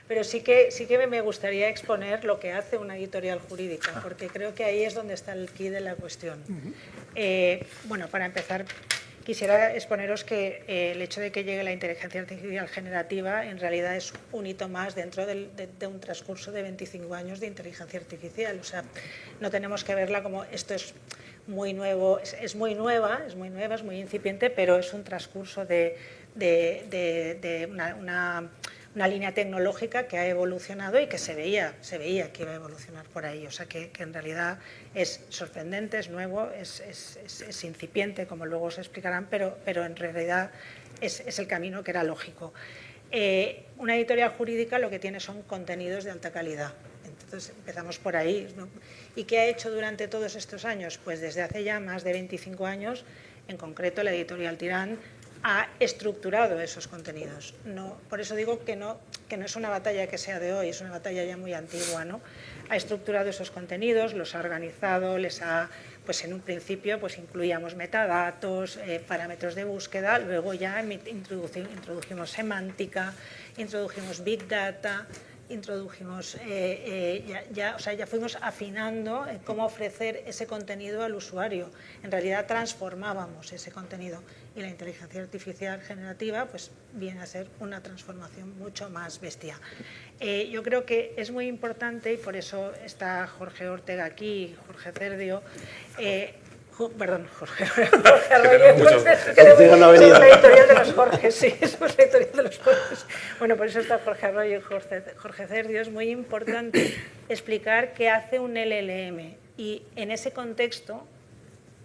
Pero sí que me gustaría exponer lo que hace una editorial jurídica, porque creo que ahí es donde está el quid de la cuestión. Bueno, para empezar, quisiera exponeros que el hecho de que llegue la inteligencia artificial generativa en realidad es un hito más dentro de un transcurso de 25 años de inteligencia artificial. O sea, no tenemos que verla como esto es muy nuevo, es muy nueva, es muy incipiente, pero es un transcurso de una línea tecnológica que ha evolucionado y que se veía que iba a evolucionar por ahí. O sea, que en realidad es sorprendente, es nuevo, es incipiente, como luego se explicarán, pero en realidad es el camino que era lógico. Una editorial jurídica lo que tiene son contenidos de alta calidad. Entonces empezamos por ahí, ¿no? ¿Y qué ha hecho durante todos estos años? Pues desde hace ya más de 25 años, en concreto la editorial Tirán ha estructurado esos contenidos. Por eso digo que no es una batalla que sea de hoy, es una batalla ya muy antigua, ¿no? Ha estructurado esos contenidos, los ha organizado, pues en un principio pues incluíamos metadatos, parámetros de búsqueda, luego ya introdujimos semántica, introdujimos big data, introdujimos, ya fuimos afinando cómo ofrecer ese contenido al usuario. En realidad transformábamos ese contenido y la inteligencia artificial generativa pues viene a ser una transformación mucho más bestia. Yo creo que es muy importante, y por eso está Jorge Ortega aquí, Jorge Cerdio, perdón, Jorge Reyes, somos la editorial de los Jorges, sí, somos la editorial de los Jorges. Bueno, por eso está Jorge Arroyo y Jorge Cerdio. Es muy importante explicar qué hace un LLM y en ese contexto,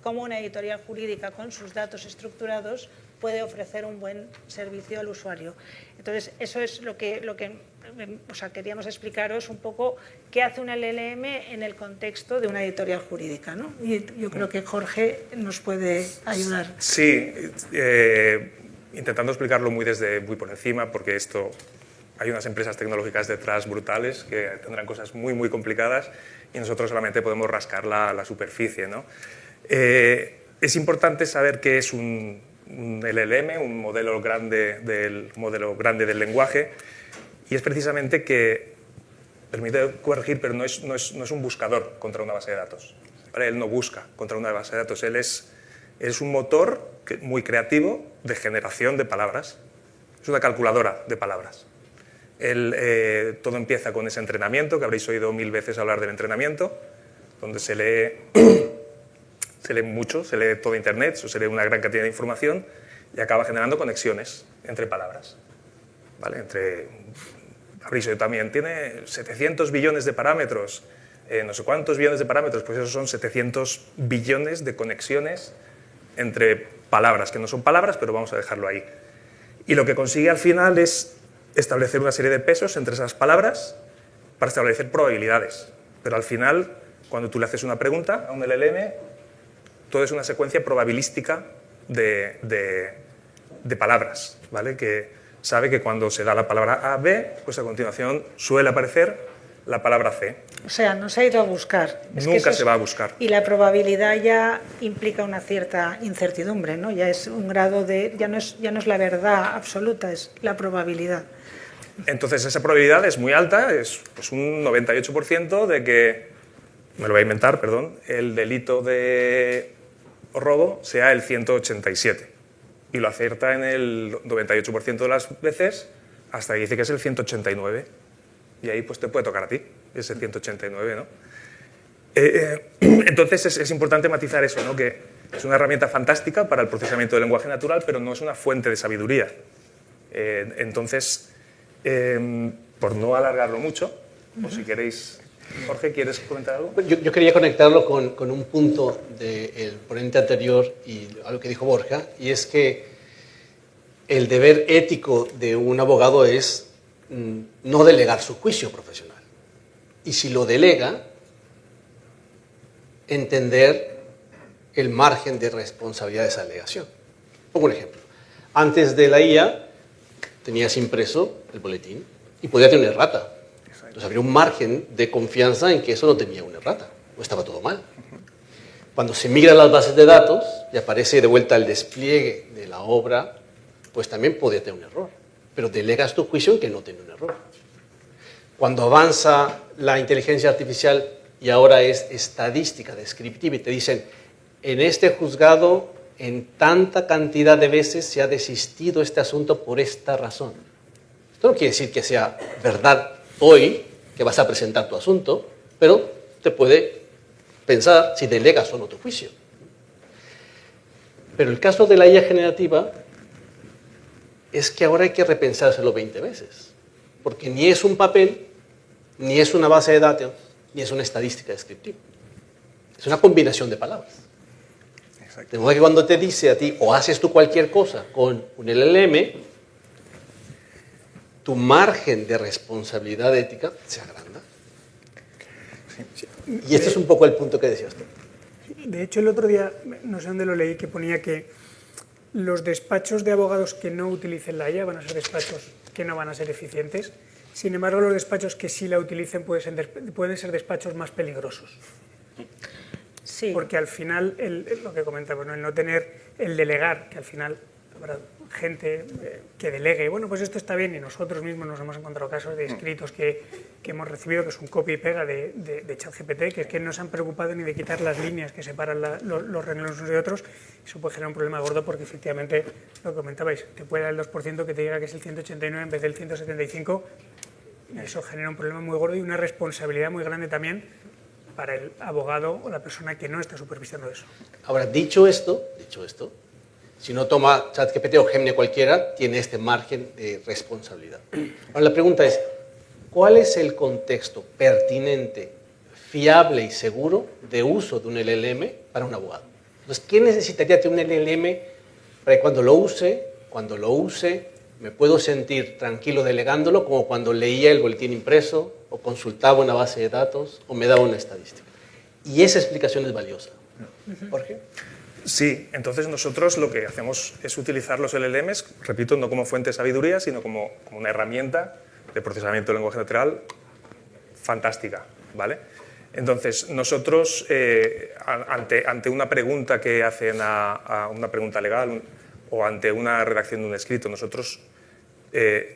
cómo una editorial jurídica con sus datos estructurados puede ofrecer un buen servicio al usuario. Entonces, eso es lo que queríamos explicaros un poco qué hace un LLM en el contexto de una editorial jurídica, ¿no? Y yo creo que Jorge nos puede ayudar. Sí, intentando explicarlo muy por encima, porque hay unas empresas tecnológicas detrás brutales que tendrán cosas muy, muy complicadas y nosotros solamente podemos rascar la superficie, ¿no? Es importante saber qué es un LLM, un modelo grande del lenguaje, y es precisamente que, permite corregir, pero no es un buscador contra una base de datos, ¿vale? Él no busca contra una base de datos, él es un motor muy creativo de generación de palabras, es una calculadora de palabras. Todo empieza con ese entrenamiento, que habréis oído 1000 veces hablar del entrenamiento, donde se lee mucho, se lee todo Internet, se lee una gran cantidad de información y acaba generando conexiones entre palabras, ¿vale? Habréis oído también, tiene 700 billones de parámetros, no sé cuántos billones de parámetros, pues esos son 700 billones de conexiones entre palabras, que no son palabras, pero vamos a dejarlo ahí. Y lo que consigue al final es establecer una serie de pesos entre esas palabras para establecer probabilidades. Pero al final, cuando tú le haces una pregunta a un LLM, todo es una secuencia probabilística de palabras, ¿vale? Que sabe que cuando se da la palabra A, B, pues a continuación suele aparecer la palabra C. O sea, no se ha ido a buscar. Nunca se va a buscar. Y la probabilidad ya implica una cierta incertidumbre, ¿no? Ya es un grado de... Ya no es la verdad absoluta, es la probabilidad. Entonces, esa probabilidad es muy alta, es pues, un 98% de que, me lo voy a inventar, perdón, el delito de robo sea el 187. Y lo acierta en el 98% de las veces, hasta que dice que es el 189. Y ahí pues te puede tocar a ti, ese 189, ¿no? Entonces es importante matizar eso, ¿no? Que es una herramienta fantástica para el procesamiento del lenguaje natural, pero no es una fuente de sabiduría. Entonces, por no alargarlo mucho, o si queréis... Jorge, ¿quieres comentar algo? Yo quería conectarlo con un punto del ponente anterior y a lo que dijo Borja, y es que el deber ético de un abogado es no delegar su juicio profesional. Y si lo delega, entender el margen de responsabilidad de esa delegación. Pongo un ejemplo. Antes de la IA, tenías impreso el boletín y podía tener una errata. Entonces habría un margen de confianza en que eso no tenía una errata, o estaba todo mal. Cuando se migra a las bases de datos y aparece de vuelta el despliegue de la obra, pues también podría tener un error. Pero delegas tu juicio en que no tiene un error. cuando avanza la inteligencia artificial y ahora es estadística, descriptiva, y te dicen, en este juzgado, en tanta cantidad de veces se ha desistido este asunto por esta razón. Esto no quiere decir que sea verdad hoy, que vas a presentar tu asunto, pero te puede pensar si delegas o no tu juicio. Pero el caso de la IA generativa es que ahora hay que repensárselo 20 veces, porque ni es un papel, ni es una base de datos, ni es una estadística descriptiva. Es una combinación de palabras. Exacto. De modo que cuando te dice a ti, o haces tú cualquier cosa con un LLM, tu margen de responsabilidad ética se agranda. Sí. Y este es un poco el punto que decías tú. De hecho, el otro día, no sé dónde lo leí, que ponía que los despachos de abogados que no utilicen la IA van a ser despachos que no van a ser eficientes. Sin embargo, los despachos que sí la utilicen pueden ser despachos más peligrosos. Sí. Porque al final, lo que comentaba, ¿no? El no tener, el delegar, que al final habrá gente que delegue, bueno, pues esto está bien, y nosotros mismos nos hemos encontrado casos de escritos que hemos recibido, que es un copia y pega de ChatGPT, que es que no se han preocupado ni de quitar las líneas que separan los renglones unos de otros. Eso puede generar un problema gordo porque efectivamente, lo que comentabais, te puede dar el 2% que te diga que es el 189 en vez del 175, y eso genera un problema muy gordo y una responsabilidad muy grande también para el abogado o la persona que no está supervisando eso. Ahora, dicho esto, si no toma ChatGPT o Gemini cualquiera, tiene este margen de responsabilidad. Ahora, la pregunta es, ¿cuál es el contexto pertinente, fiable y seguro de uso de un LLM para un abogado? Entonces, ¿qué necesitaría de un LLM para que cuando lo use, me puedo sentir tranquilo delegándolo, como cuando leía el boletín impreso, o consultaba una base de datos, o me daba una estadística? Y esa explicación es valiosa. ¿Jorge? Sí, entonces nosotros lo que hacemos es utilizar los LLMs, repito, no como fuente de sabiduría, sino como una herramienta de procesamiento del lenguaje natural fantástica, ¿vale? Entonces, nosotros, ante una pregunta que hacen a una pregunta legal o ante una redacción de un escrito, nosotros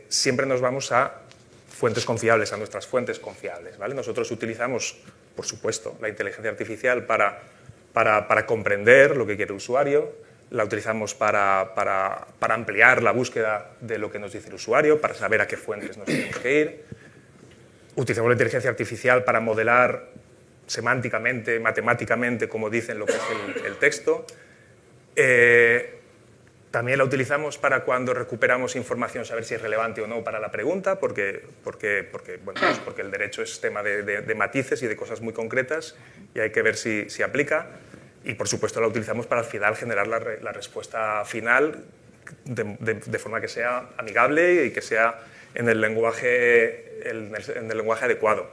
siempre nos vamos a fuentes confiables, a nuestras fuentes confiables, ¿vale? Nosotros utilizamos, por supuesto, la inteligencia artificial para comprender lo que quiere el usuario, la utilizamos para ampliar la búsqueda de lo que nos dice el usuario, para saber a qué fuentes nos tenemos que ir. Utilizamos la inteligencia artificial para modelar semánticamente, matemáticamente, como dicen lo que es el texto. También la utilizamos para cuando recuperamos información, saber si es relevante o no para la pregunta, porque el derecho es tema de matices y de cosas muy concretas y hay que ver si aplica. Y, por supuesto, la utilizamos para al final generar la respuesta final de forma que sea amigable y que sea en el lenguaje adecuado.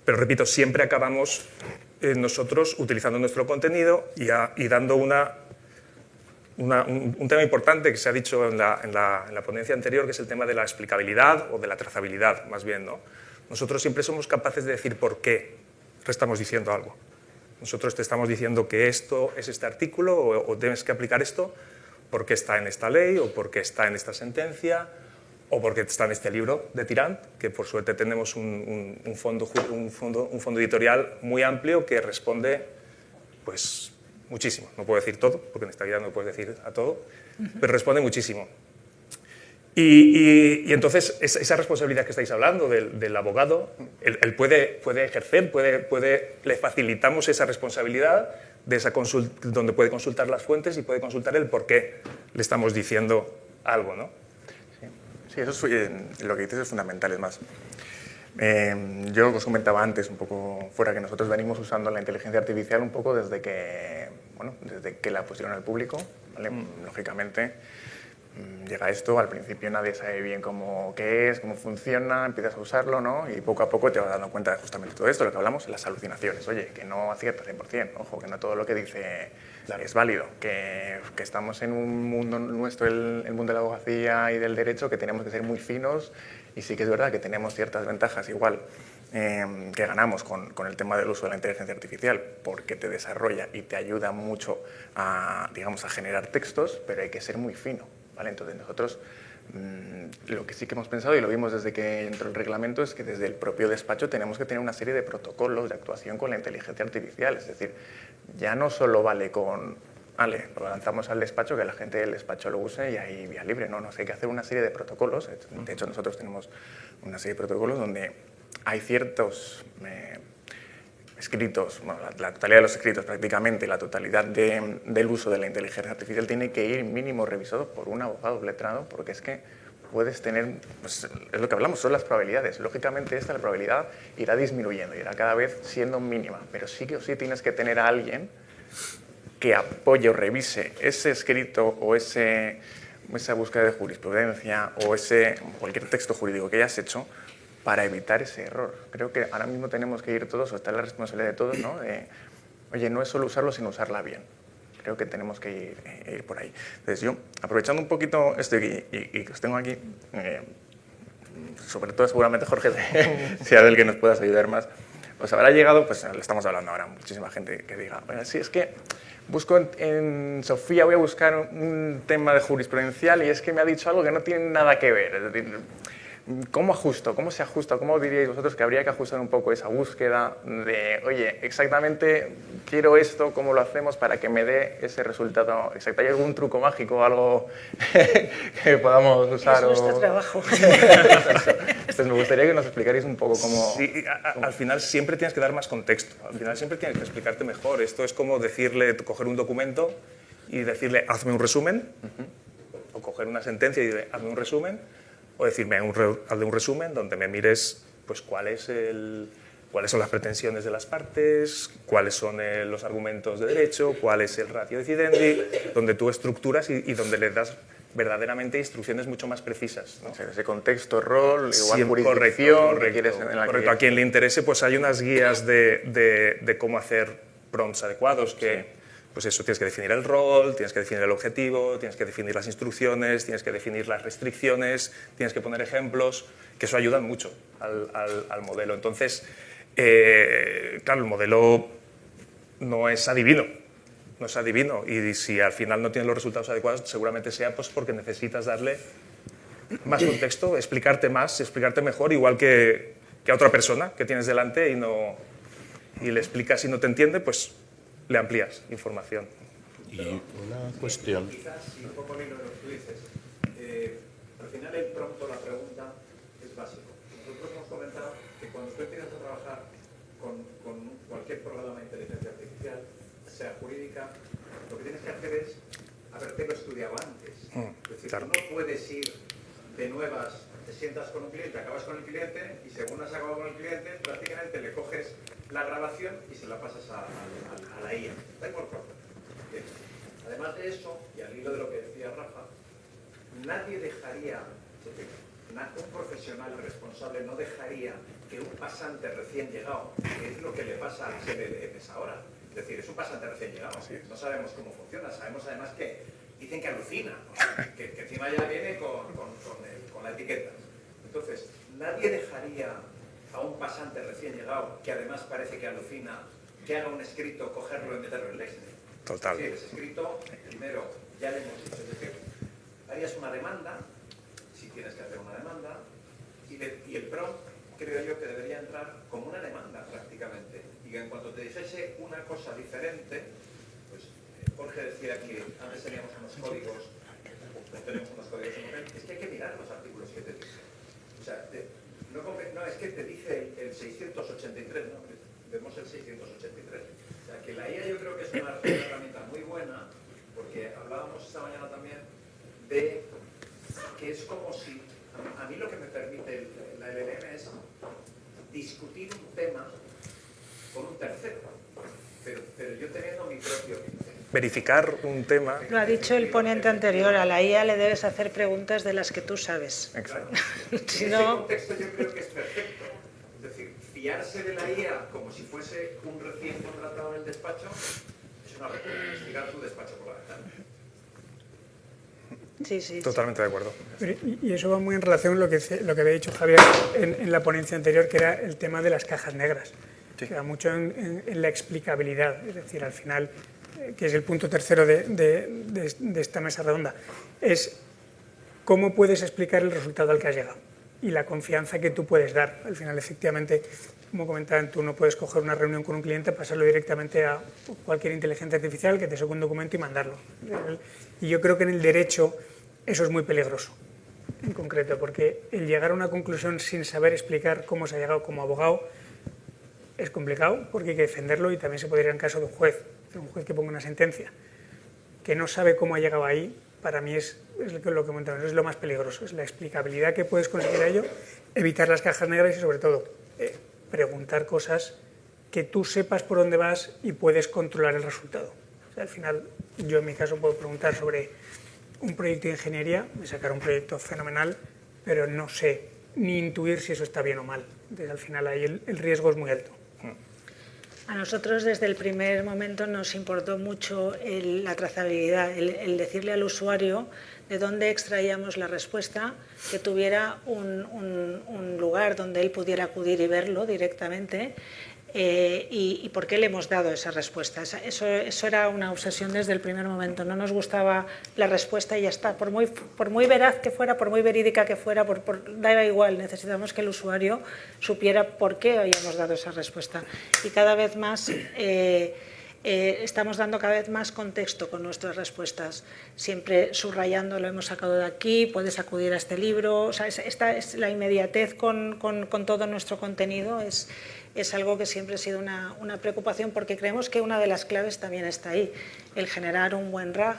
Pero, repito, siempre acabamos nosotros utilizando nuestro contenido y dando un tema importante que se ha dicho en la ponencia anterior, que es el tema de la explicabilidad o de la trazabilidad, más bien, ¿no? Nosotros siempre somos capaces de decir por qué estamos diciendo algo. Nosotros te estamos diciendo que esto es este artículo o tienes que aplicar esto porque está en esta ley o porque está en esta sentencia o porque está en este libro de Tirant, que por suerte tenemos un fondo editorial muy amplio que responde pues muchísimo. No puedo decir todo, porque en esta vida no puedes decir a todo, pero responde muchísimo. Y entonces esa responsabilidad que estáis hablando del abogado, él puede ejercer, le facilitamos esa responsabilidad de esa donde puede consultar las fuentes y puede consultar el por qué le estamos diciendo algo, ¿no? Sí, eso es, lo que dices es fundamental. Es más, yo os comentaba antes, un poco fuera, que nosotros venimos usando la inteligencia artificial un poco desde que la pusieron al público, ¿vale? Lógicamente, llega esto, al principio nadie sabe bien qué es, cómo funciona, empiezas a usarlo, ¿no? Y poco a poco te vas dando cuenta de justamente todo esto, lo que hablamos, las alucinaciones. Oye, que no acierta 100%, ojo, que no todo lo que dice es válido, que estamos en un mundo nuestro, el mundo de la abogacía y del derecho, que tenemos que ser muy finos, y sí que es verdad que tenemos ciertas ventajas igual que ganamos con el tema del uso de la inteligencia artificial, porque te desarrolla y te ayuda mucho a generar textos, pero hay que ser muy fino. ¿vale? Entonces nosotros lo que sí que hemos pensado y lo vimos desde que entró el reglamento es que desde el propio despacho tenemos que tener una serie de protocolos de actuación con la inteligencia artificial, es decir, ya no solo vale con, vale, lo lanzamos al despacho, que la gente del despacho lo use y ahí vía libre, no, hay que hacer una serie de protocolos, de hecho nosotros tenemos una serie de protocolos donde hay ciertos escritos, bueno, la totalidad de los escritos prácticamente, la totalidad del uso de la inteligencia artificial tiene que ir mínimo revisado por un abogado letrado, porque es que puedes tener, pues, es lo que hablamos, son las probabilidades. Lógicamente la probabilidad irá disminuyendo, irá cada vez siendo mínima, pero sí que o sí tienes que tener a alguien que apoye o revise ese escrito o esa búsqueda de jurisprudencia o cualquier texto jurídico que hayas hecho, para evitar ese error. Creo que ahora mismo tenemos que ir todos, o está la responsabilidad de todos, ¿no? Oye, no es solo usarlo, sino usarla bien. Creo que tenemos que ir por ahí. Entonces yo, aprovechando un poquito esto y que os tengo aquí, sobre todo seguramente Jorge, sea del que nos puedas ayudar más, os habrá llegado, pues le estamos hablando ahora, muchísima gente que diga, bueno, sí, es que busco en Sofía, voy a buscar un tema de jurisprudencial y es que me ha dicho algo que no tiene nada que ver. Es decir, ¿cómo ajusto? ¿Cómo se ajusta? ¿Cómo diríais vosotros que habría que ajustar un poco esa búsqueda de, oye, exactamente quiero esto, cómo lo hacemos para que me dé ese resultado exacto? ¿Hay algún truco mágico, algo que podamos usar? Es nuestro trabajo. Entonces me gustaría que nos explicarais un poco cómo... Sí, al final siempre tienes que dar más contexto, al final siempre tienes que explicarte mejor. Esto es como decirle, coger un documento y decirle, hazme un resumen, o coger una sentencia y decirle, hazme un resumen, o decirme, hazme un resumen donde me mires pues, cuáles son las pretensiones de las partes, cuáles son los argumentos de derecho, cuál es el ratio decidendi, donde tú estructuras y donde le das verdaderamente instrucciones mucho más precisas, ¿no? O sea, ese contexto, rol, igual jurisdicción, correcto. A quien le interese, pues hay unas guías de cómo hacer prompts adecuados que... Pues eso, tienes que definir el rol, tienes que definir el objetivo, tienes que definir las instrucciones, tienes que definir las restricciones, tienes que poner ejemplos, que eso ayuda mucho al modelo. Entonces, claro, el modelo no es adivino, y si al final no tienes los resultados adecuados, seguramente sea pues, porque necesitas darle más contexto, explicarte mejor, igual que a otra persona que tienes delante y le explicas y no te entiende, pues le amplías información. Y una cuestión. Quizás, un poco al hilo de lo que tú dices, al final el prompt o la pregunta es básico. Nosotros hemos comentado que cuando tú empiezas a trabajar con cualquier programa de inteligencia artificial, sea jurídica, lo que tienes que hacer es habértelo estudiado antes. Es decir, claro. Tú no puedes ir de nuevas, te sientas con un cliente, acabas con el cliente y según has acabado con el cliente, prácticamente le coges la grabación y se la pasas a la IA. Da igual por qué. Además de eso, y al hilo de lo que decía Rafa, nadie dejaría, un profesional responsable no dejaría que un pasante recién llegado, que es lo que le pasa a las LLMs ahora, es decir, es un pasante recién llegado, no sabemos cómo funciona, sabemos además que dicen que alucina, que encima ya viene con la etiqueta. Entonces, nadie dejaría a un pasante recién llegado, que además parece que alucina, que haga un escrito, cogerlo y meterlo en Lexnet. Total. Sí, ese escrito, primero, ya le hemos dicho, es decir, harías una demanda, si tienes que hacer una demanda, y el prompt creo yo que debería entrar como una demanda prácticamente, y que en cuanto te dijese una cosa diferente, pues Jorge decía que antes teníamos unos códigos, no tenemos unos códigos en papel, es que hay que mirar los artículos que te dicen. O sea, no, es que te dice el 683, ¿no? Vemos el 683. O sea, que la IA yo creo que es una herramienta muy buena, porque hablábamos esta mañana también de que es como si, a mí lo que me permite la LLM es discutir un tema con un tercero, pero yo teniendo mi propio criterio. Verificar un tema. Lo ha dicho el ponente anterior, a la IA le debes hacer preguntas de las que tú sabes. Exacto. Si En no... ese contexto yo creo que es perfecto. Es decir, fiarse de la IA como si fuese un recién contratado en el despacho es una locura. Investigar tu despacho por la ventana. Sí. Totalmente de acuerdo. Y eso va muy en relación con lo que había dicho Javier en la ponencia anterior, que era el tema de las cajas negras. Sí. Que va mucho en la explicabilidad, es decir, al final, que es el punto tercero de esta mesa redonda, es cómo puedes explicar el resultado al que has llegado y la confianza que tú puedes dar. Al final, efectivamente, como comentaban, tú no puedes coger una reunión con un cliente, pasarlo directamente a cualquier inteligencia artificial que te saque un documento y mandarlo. Y yo creo que en el derecho eso es muy peligroso, en concreto, porque el llegar a una conclusión sin saber explicar cómo se ha llegado como abogado es complicado, porque hay que defenderlo, y también se podría en caso de un juez que ponga una sentencia que no sabe cómo ha llegado ahí. Para mí es lo que comentamos, es lo más peligroso, es la explicabilidad que puedes conseguir a ello, evitar las cajas negras y, sobre todo, preguntar cosas que tú sepas por dónde vas y puedes controlar el resultado. O sea, al final, yo en mi caso puedo preguntar sobre un proyecto de ingeniería, me sacará un proyecto fenomenal, pero no sé ni intuir si eso está bien o mal. Entonces, al final ahí el riesgo es muy alto. A nosotros desde el primer momento nos importó mucho la trazabilidad, el decirle al usuario de dónde extraíamos la respuesta, que tuviera un lugar donde él pudiera acudir y verlo directamente, y por qué le hemos dado esa respuesta. Eso era una obsesión desde el primer momento. No nos gustaba la respuesta y ya está. Por muy veraz que fuera, por muy verídica que fuera, daba igual. Necesitamos que el usuario supiera por qué habíamos dado esa respuesta. Y cada vez más estamos dando cada vez más contexto con nuestras respuestas, siempre subrayando, lo hemos sacado de aquí, puedes acudir a este libro. O sea, la inmediatez con todo nuestro contenido es algo que siempre ha sido una preocupación, porque creemos que una de las claves también está ahí, el generar un buen RAG,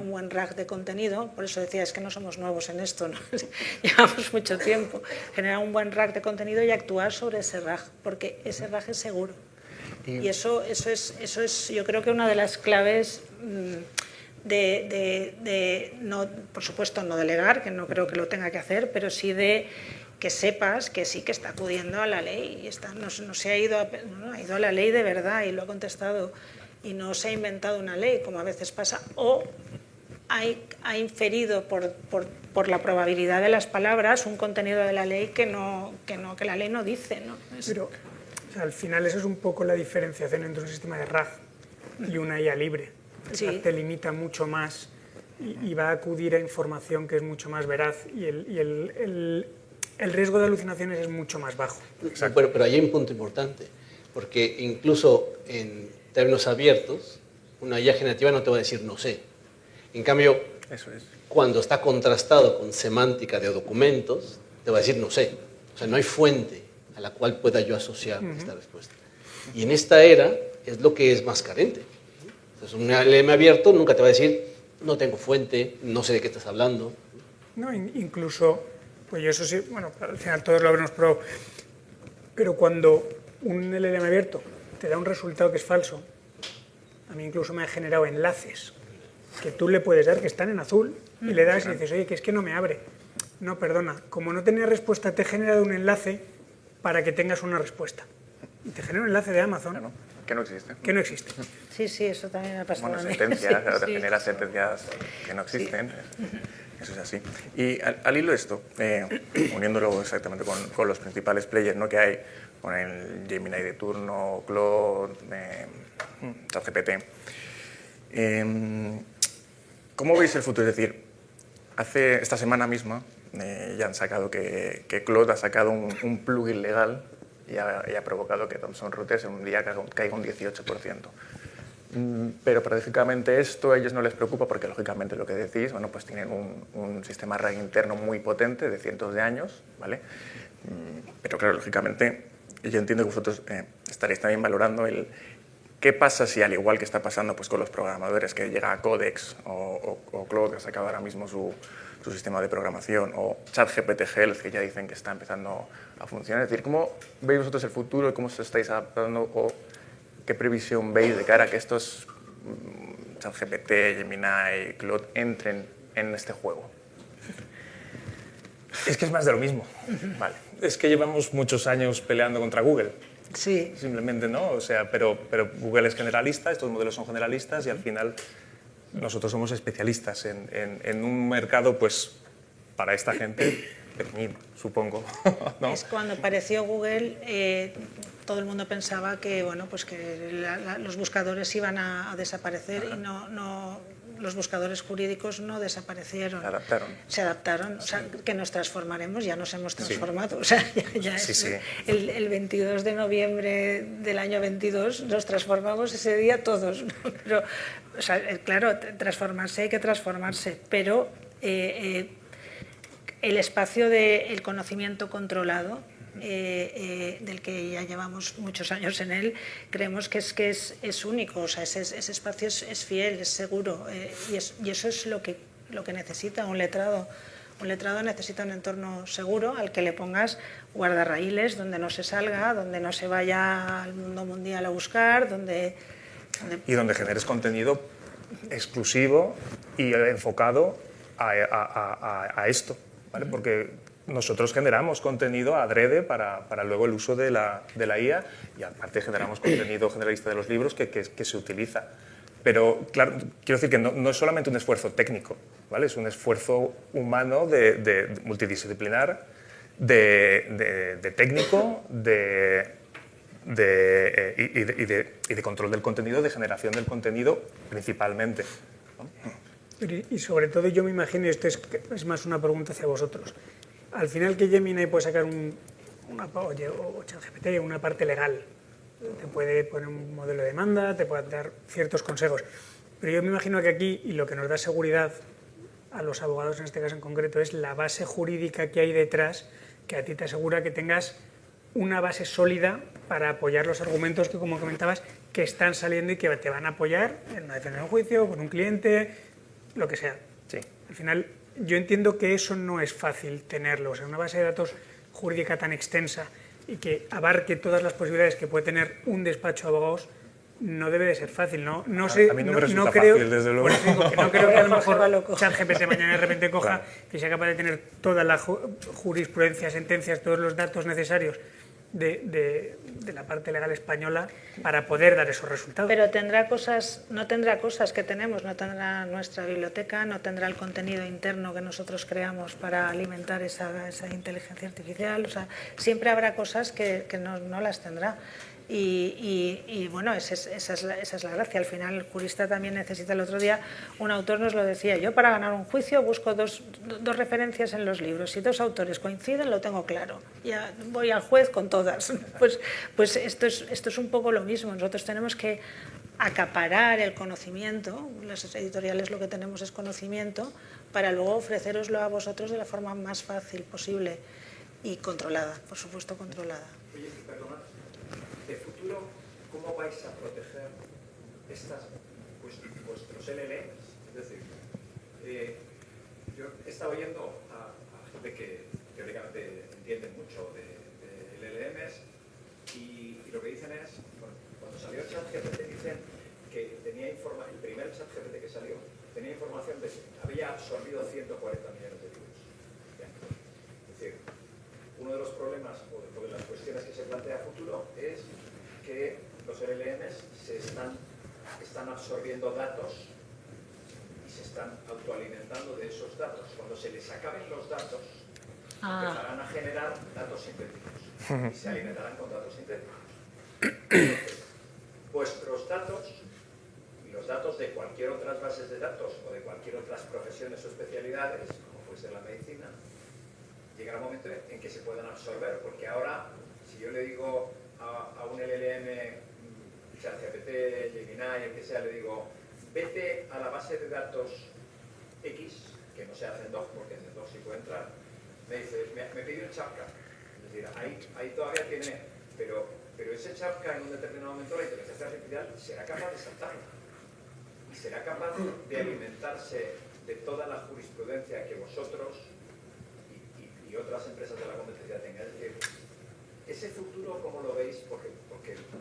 un buen RAG de contenido. Por eso decía, es que no somos nuevos en esto, ¿no? Llevamos mucho tiempo. Generar un buen RAG de contenido y actuar sobre ese RAG, porque ese RAG es seguro. Y eso es, yo creo que una de las claves no, por supuesto, no delegar, que no creo que lo tenga que hacer, pero sí de que sepas que sí que está acudiendo a la ley, no se ha ido ha ido a la ley de verdad y lo ha contestado, y no se ha inventado una ley, como a veces pasa, o ha inferido por la probabilidad de las palabras un contenido de la ley que la ley no dice, ¿no? Pero, o sea, al final eso es un poco la diferenciación entre un sistema de RAG y una IA libre. El RAG te limita mucho más y va a acudir a información que es mucho más veraz, y el riesgo de alucinaciones es mucho más bajo. Pero ahí hay un punto importante, porque incluso en términos abiertos, una IA generativa no te va a decir no sé. En cambio, cuando está contrastado con semántica de documentos, te va a decir no sé. O sea, no hay fuente a la cual pueda yo asociar esta respuesta. Y en esta era es lo que es más carente. Entonces, un LLM abierto nunca te va a decir no tengo fuente, no sé de qué estás hablando. No, incluso, pues yo eso sí, bueno, al final todos lo habremos probado, pero cuando un LLM abierto te da un resultado que es falso, a mí incluso me ha generado enlaces que tú le puedes dar que están en azul, y le das y dices, oye, que es que no me abre. No, perdona, como no tenía respuesta, te he generado un enlace para que tengas una respuesta. Y te genera un enlace de Amazon. Claro, que no existe. Que no existe. Sí, eso también me ha pasado a mí. Sentencias, te Sí. genera sentencias que no existen. Sí. Eso es así. Y al hilo de esto, uniéndolo exactamente con los principales players, ¿no?, que hay, con el Gemini de turno, Claude, ChatGPT, ¿cómo veis el futuro? Es decir, esta semana misma ya han sacado que Claude ha sacado un plugin legal y ha provocado que Thomson Reuters en un día caiga un 18%. Pero paradójicamente esto a ellos no les preocupa, porque lógicamente lo que decís, bueno, pues tienen un sistema RAG interno muy potente de cientos de años, ¿vale? Pero claro, lógicamente yo entiendo que vosotros estaréis también valorando qué pasa si, al igual que está pasando pues con los programadores, que llega a Codex o Claude, que ha sacado ahora mismo su sistema de programación, o ChatGPT Health, que ya dicen que está empezando a funcionar. Es decir, ¿cómo veis vosotros el futuro y cómo os estáis adaptando, o qué previsión veis de cara a que estos ChatGPT, Gemini, Claude entren en este juego? Es que es más de lo mismo. Vale. Es que llevamos muchos años peleando contra Google. Sí. Simplemente, ¿no? O sea, pero Google es generalista, estos modelos son generalistas, y al final nosotros somos especialistas en un mercado, pues, para esta gente pequeñito, supongo, ¿no? Es cuando apareció Google, todo el mundo pensaba que, bueno, pues que los buscadores iban a desaparecer, y no los buscadores jurídicos no desaparecieron. Se adaptaron. Se adaptaron, o sea, que nos transformaremos, ya nos hemos transformado. O sea, ya Sí, es sí. el 22 de noviembre del año 22 nos transformamos ese día todos, ¿no? Pero, o sea, claro, transformarse hay que transformarse, pero el espacio del conocimiento controlado, del que ya llevamos muchos años en él, creemos que es único, o sea, ese espacio es fiel, es seguro, y eso es lo que necesita un letrado. Un letrado necesita un entorno seguro al que le pongas guardarraíles, donde no se salga, donde no se vaya al mundo mundial a buscar, Y donde generes contenido exclusivo y enfocado a esto, ¿vale? Porque nosotros generamos contenido adrede para luego el uso de la IA, y aparte generamos contenido generalista de los libros que se utiliza. Pero claro, quiero decir que no es solamente un esfuerzo técnico, ¿vale? Es un esfuerzo humano de multidisciplinar, de técnico, y de control del contenido, de generación del contenido principalmente, ¿no? Y sobre todo yo me imagino, y esto es más una pregunta hacia vosotros, al final que Gemini puede sacar o ChatGPT una parte legal, te puede poner un modelo de demanda, te puede dar ciertos consejos, pero yo me imagino que aquí, y lo que nos da seguridad a los abogados en este caso en concreto, es la base jurídica que hay detrás, que a ti te asegura que tengas una base sólida para apoyar los argumentos que, como comentabas, que están saliendo y que te van a apoyar en una defensa de un juicio, con un cliente, lo que sea. Sí. Al final, yo entiendo que eso no es fácil tenerlo. O sea, una base de datos jurídica tan extensa y que abarque todas las posibilidades que puede tener un despacho de abogados no debe de ser fácil, ¿no? No sé, a mí no me resulta creo, fácil, desde luego. Por eso digo que no creo que a lo Jorge va loco. mejor ChatGPT mañana de repente coja, Claro. que sea capaz de tener toda la jurisprudencia, sentencias, todos los datos necesarios de la parte legal española para poder dar esos resultados. Pero no tendrá cosas que tenemos, no tendrá nuestra biblioteca, no tendrá el contenido interno que nosotros creamos para alimentar esa inteligencia artificial. O sea, siempre habrá cosas que no las tendrá. Y bueno, esa es la gracia. Al final el jurista también necesita. El otro día un autor nos lo decía: yo para ganar un juicio busco dos referencias en los libros, si dos autores coinciden lo tengo claro, ya voy al juez con todas. Pues esto es un poco lo mismo. Nosotros tenemos que acaparar el conocimiento, las editoriales lo que tenemos es conocimiento, para luego ofrecéroslo a vosotros de la forma más fácil posible y controlada, por supuesto controlada. Oye, perdona, de futuro, ¿cómo vais a proteger vuestros LLMs? Es decir, yo he estado oyendo a gente que teóricamente entiende mucho de LLMs y lo que dicen es, bueno, cuando salió el ChatGPT dicen que tenía información, el primer ChatGPT que salió, tenía información de que había absorbido 140 millones de libros. Es decir, uno de los problemas o de las cuestiones que se plantea a futuro es que los LLMs están absorbiendo datos y se están autoalimentando de esos datos. Cuando se les acaben los datos, empezarán a generar datos sintéticos y se alimentarán con datos sintéticos. Entonces, vuestros datos y los datos de cualquier otras bases de datos o de cualquier otras profesiones o especialidades, como puede ser la medicina, llegará un momento en que se puedan absorber, porque ahora, si yo le digo a un LLM, ChatGPT, Gemini, el que sea, le digo, vete a la base de datos X, que no se hace en Doc, porque en Doc sí puede entrar, me dice, me pide un chapka. Es decir, ahí todavía tiene, pero ese chapka en un determinado momento la inteligencia artificial será capaz de saltarlo y será capaz de alimentarse de toda la jurisprudencia que vosotros y otras empresas de la competencia tengan. Es decir, ese futuro, ¿cómo lo veis? Porque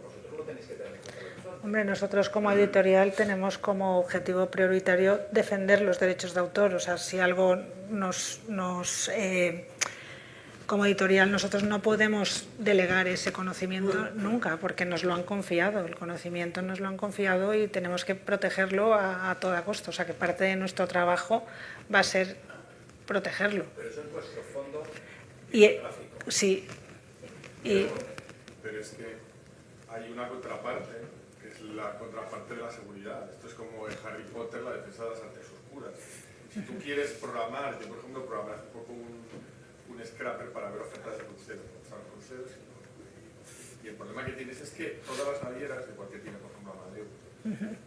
vosotros lo tenéis que tener en cuenta. Hombre, nosotros como editorial tenemos como objetivo prioritario defender los derechos de autor. O sea, si algo como editorial nosotros no podemos delegar ese conocimiento nunca, porque nos lo han confiado, el conocimiento nos lo han confiado y tenemos que protegerlo a toda costa. O sea, que parte de nuestro trabajo va a ser protegerlo. Pero eso es vuestro fondo Sí. Pero es que hay una contraparte, es la contraparte de la seguridad. Esto es como en Harry Potter, la defensa de las artes oscuras. Si tú quieres programar, yo por ejemplo programé hace poco un scrapper para ver ofertas de cruceros, y el problema que tienes es que todas las navieras, igual que tiene por ejemplo Amadeus,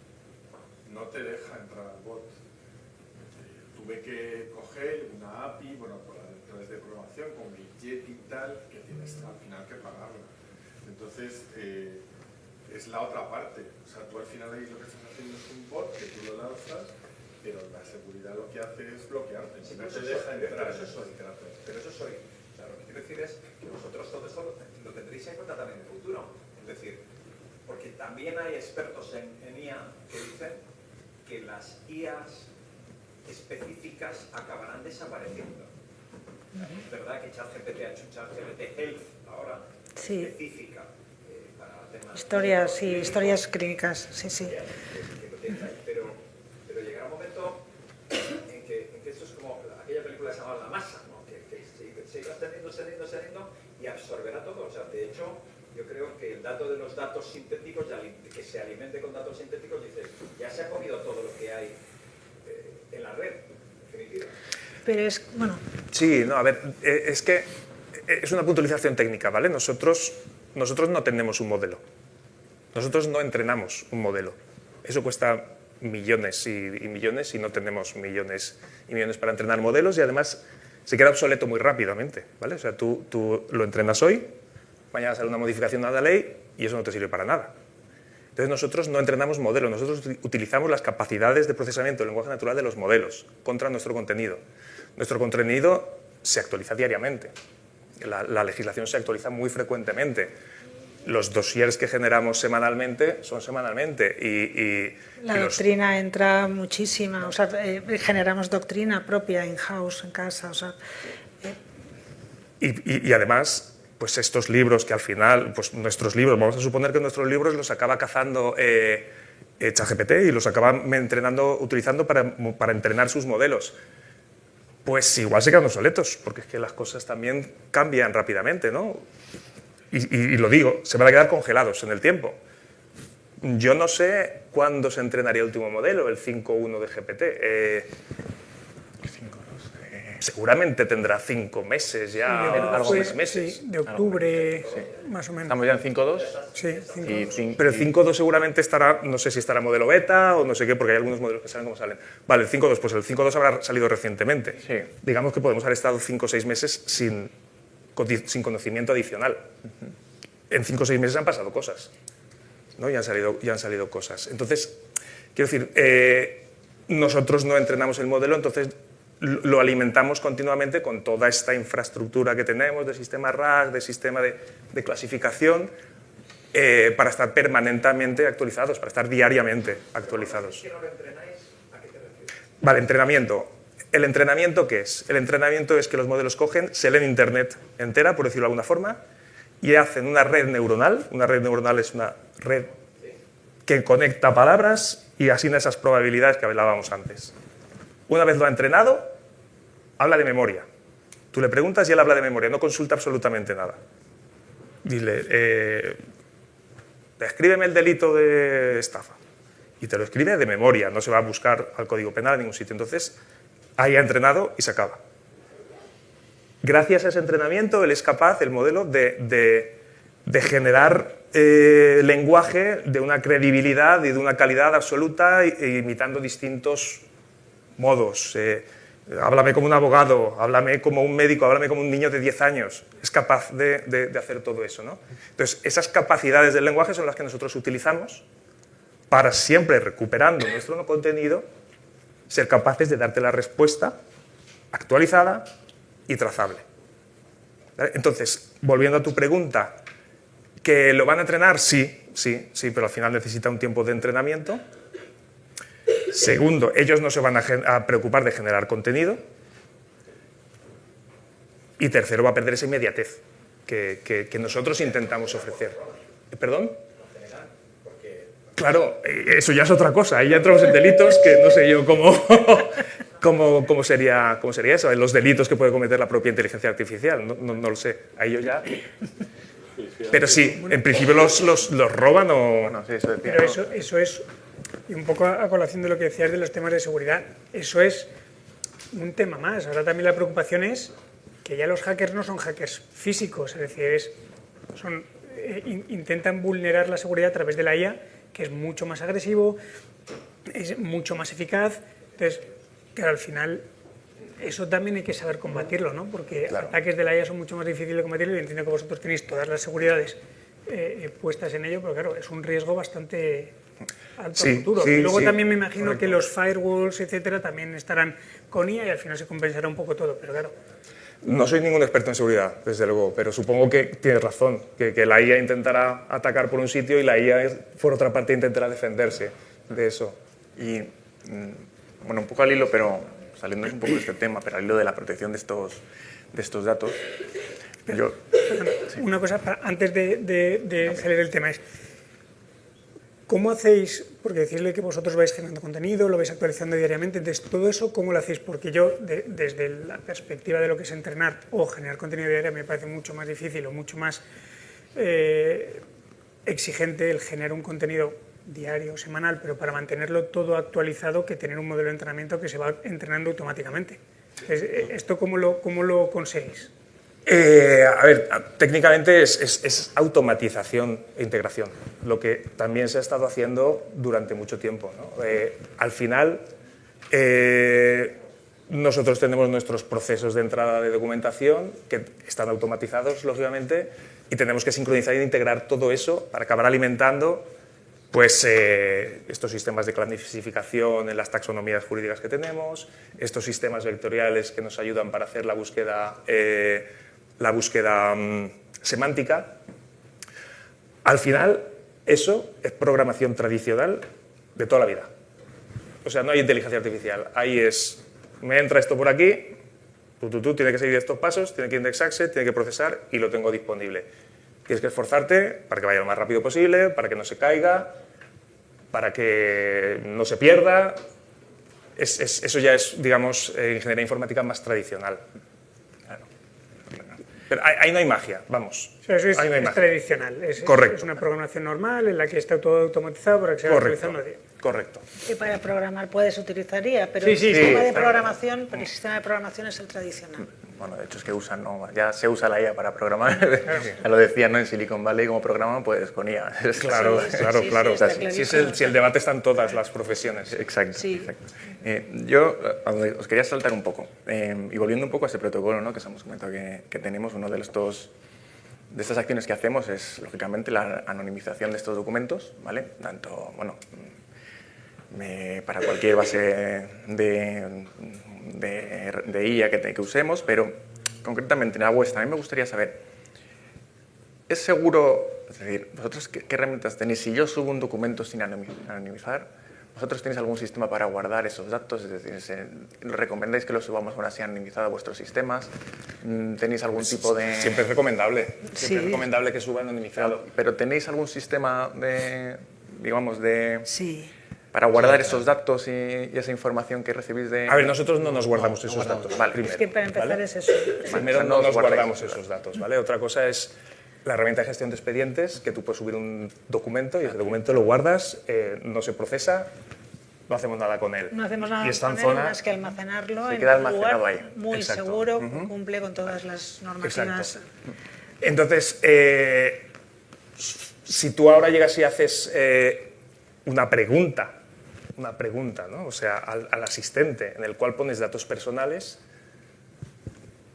no te deja entrar al bot. Tuve que coger una API, bueno, por las redes de programación, con Bridget y tal, que tienes al final que pagarla. Entonces, es la otra parte. O sea, tú al final ahí lo que estás haciendo es un bot que tú lo lanzas, pero la seguridad lo que hace es bloquearte. Sí, no te deja entrar. Pero eso soy. O sea, lo que quiero decir es que vosotros todo eso lo tendréis en cuenta también en el futuro. Es decir, porque también hay expertos en IA que dicen que las IAs específicas acabarán desapareciendo. Es verdad que ChatGPT ha hecho ChatGPT Health ahora, Sí. específica para temas... Historias clínicas, sí, sí. que lo tienes ahí. Pero llegará un momento en que esto es como aquella película que se llama La Masa, ¿no? que se irá extendiendo y absorberá todo. O sea, de hecho, yo creo que el dato de los datos sintéticos, que se alimente con datos sintéticos, dice, ya se ha comido todo lo que hay en la red, en definitiva. Pero es, bueno... Sí, no, a ver, es que es una puntualización técnica, ¿vale? Nosotros no tenemos un modelo. Nosotros no entrenamos un modelo. Eso cuesta millones y millones y no tenemos millones y millones para entrenar modelos y además se queda obsoleto muy rápidamente, ¿vale? O sea, tú lo entrenas hoy, mañana sale una modificación a la ley y eso no te sirve para nada. Entonces nosotros no entrenamos modelos, nosotros utilizamos las capacidades de procesamiento del lenguaje natural de los modelos contra nuestro contenido. Nuestro contenido se actualiza diariamente, la legislación se actualiza muy frecuentemente. Los dossiers que generamos semanalmente son semanalmente La doctrina entra muchísima, o sea, generamos doctrina propia in-house, en casa, o sea... Y además, pues estos libros que al final, pues nuestros libros, vamos a suponer que nuestros libros los acaba cazando ChatGPT y los acaba utilizando para entrenar sus modelos. Pues igual se quedan obsoletos, porque es que las cosas también cambian rápidamente, ¿no? Y lo digo, se van a quedar congelados en el tiempo. Yo no sé cuándo se entrenaría el último modelo, el 5.1 de GPT. Seguramente tendrá 5 meses ya, algunos meses. Sí, de octubre, más o menos. ¿Estamos ya en 5.2? Sí, 5.2. Pero el 5.2 seguramente estará, no sé si estará modelo beta o no sé qué, porque hay algunos modelos que salen como salen. Vale, el 5.2, pues el 5.2 habrá salido recientemente. Sí. Digamos que podemos haber estado 5 o 6 meses sin conocimiento adicional. En 5 o 6 meses han pasado cosas, ¿no? Y han salido cosas. Entonces, quiero decir, nosotros no entrenamos el modelo, entonces lo alimentamos continuamente con toda esta infraestructura que tenemos de sistema RAG, de sistema de clasificación, para estar permanentemente actualizados, para estar diariamente actualizados. ¿Que no lo entrenáis? ¿A qué te refieres? Vale, entrenamiento. ¿El entrenamiento qué es? El entrenamiento es que los modelos cogen, se leen Internet entera, por decirlo de alguna forma, y hacen una red neuronal. Una red neuronal es una red que conecta palabras y asigna esas probabilidades que hablábamos antes. Una vez lo ha entrenado, habla de memoria. Tú le preguntas y él habla de memoria, no consulta absolutamente nada. Dile, escríbeme el delito de estafa. Y te lo escribe de memoria, no se va a buscar al Código Penal en ningún sitio. Entonces, ahí ha entrenado y se acaba. Gracias a ese entrenamiento, él es capaz, el modelo, de generar lenguaje de una credibilidad y de una calidad absoluta, imitando distintos modos. Háblame como un abogado, háblame como un médico, háblame como un niño de 10 años. Es capaz de hacer todo eso, ¿no? Entonces, esas capacidades del lenguaje son las que nosotros utilizamos para siempre, recuperando nuestro contenido, ser capaces de darte la respuesta actualizada y trazable. ¿Vale? Entonces, volviendo a tu pregunta, ¿que lo van a entrenar? Sí, pero al final necesita un tiempo de entrenamiento. Segundo, ellos no se van a preocupar de generar contenido. Y tercero, va a perder esa inmediatez que nosotros intentamos ofrecer. ¿Perdón? Claro, eso ya es otra cosa. Ahí ya entramos en delitos que no sé yo cómo sería eso, en los delitos que puede cometer la propia inteligencia artificial. No lo sé. Ahí yo ya... Pero sí, en principio los roban o... Bueno, sí, eso decía, Pero ¿no? eso es, y un poco a colación de lo que decías de los temas de seguridad, eso es un tema más. Ahora también la preocupación es que ya los hackers no son hackers físicos, es decir, intentan vulnerar la seguridad a través de la IA, que es mucho más agresivo, es mucho más eficaz. Entonces, claro, al final eso también hay que saber combatirlo, ¿no? Porque ataques de la IA son mucho más difíciles de combatirlo y entiendo que vosotros tenéis todas las seguridades puestas en ello, pero claro, es un riesgo bastante alto a futuro. Y luego también me imagino que los firewalls, etcétera, también estarán con IA y al final se compensará un poco todo, pero claro. No soy ningún experto en seguridad, desde luego, pero supongo que tienes razón, que la IA intentará atacar por un sitio y la IA, por otra parte, intentará defenderse de eso. Y, bueno, un poco al hilo, pero saliendo un poco de este tema, pero al hilo de la protección de estos datos, yo... Una cosa, antes de salir del tema, es ¿cómo hacéis? Porque decirle que vosotros vais generando contenido, lo vais actualizando diariamente, entonces todo eso, ¿cómo lo hacéis? Porque yo, desde la perspectiva de lo que es entrenar o generar contenido diario, me parece mucho más difícil o mucho más exigente el generar un contenido diario, semanal, pero para mantenerlo todo actualizado que tener un modelo de entrenamiento que se va entrenando automáticamente. Entonces, ¿esto cómo lo conseguís? A ver, técnicamente es automatización e integración, lo que también se ha estado haciendo durante mucho tiempo, ¿no? Al final, nosotros tenemos nuestros procesos de entrada de documentación que están automatizados, lógicamente, y tenemos que sincronizar e integrar todo eso para acabar alimentando pues, estos sistemas de clasificación en las taxonomías jurídicas que tenemos, estos sistemas vectoriales que nos ayudan para hacer la búsqueda semántica. Al final, eso es programación tradicional de toda la vida. O sea, no hay inteligencia artificial. Ahí es, me entra esto por aquí, tiene que seguir estos pasos, tiene que indexarse, tiene que procesar y lo tengo disponible. Tienes que esforzarte para que vaya lo más rápido posible, para que no se caiga, para que no se pierda. Eso ya es, digamos, ingeniería informática más tradicional. Pero ahí no hay magia, vamos. O sea, eso es, ahí no hay es magia. tradicional. Correcto. Es una programación normal en la que está todo automatizado para que se vaya utilizando. Correcto. Y para programar puedes utilizar IA, pero Sí, el sí, sistema sí. de programación, pero el sistema de programación es el tradicional. Bueno, de hecho es que ya se usa la IA para programar. Ya lo decían, ¿no? En Silicon Valley, como programan, pues con IA. Claro, Sí, claro, sí, claro. sí, está Si el debate está en todas las profesiones. Exacto. Sí. Exacto. Yo os quería saltar un poco, y volviendo un poco a ese protocolo, ¿no? Que os hemos comentado que tenemos, uno de estas acciones que hacemos es, lógicamente, la anonimización de estos documentos, ¿vale? Tanto, bueno, para cualquier base de IA que usemos, pero concretamente en la vuestra, a mí me gustaría saber, ¿es seguro, es decir, vosotros qué herramientas tenéis? Si yo subo un documento sin anonimizar, ¿vosotros tenéis algún sistema para guardar esos datos? Es decir, ¿recomendáis que los subamos aún así anonimizado a vuestros sistemas? ¿Tenéis algún tipo de...? Siempre es recomendable. Siempre Sí. es recomendable que suba anonimizado. ¿Pero tenéis algún sistema Sí. para guardar esos datos y esa información que recibís de...? A ver, nosotros no nos guardamos esos datos. Vale. Es que para empezar ¿vale? es eso. Primero, O sea, no nos os guardáis. guardamos esos datos, ¿vale? Otra cosa es la herramienta de gestión de expedientes, que tú puedes subir un documento y ese documento lo guardas, no se procesa, no hacemos nada con él. No hacemos nada y está en con él zona... más que almacenarlo Se en queda un almacenado lugar ahí. muy Exacto. seguro, cumple con todas las normativas. Exacto. Entonces, si tú ahora llegas y haces una pregunta, ¿no? O sea, al asistente, en el cual pones datos personales,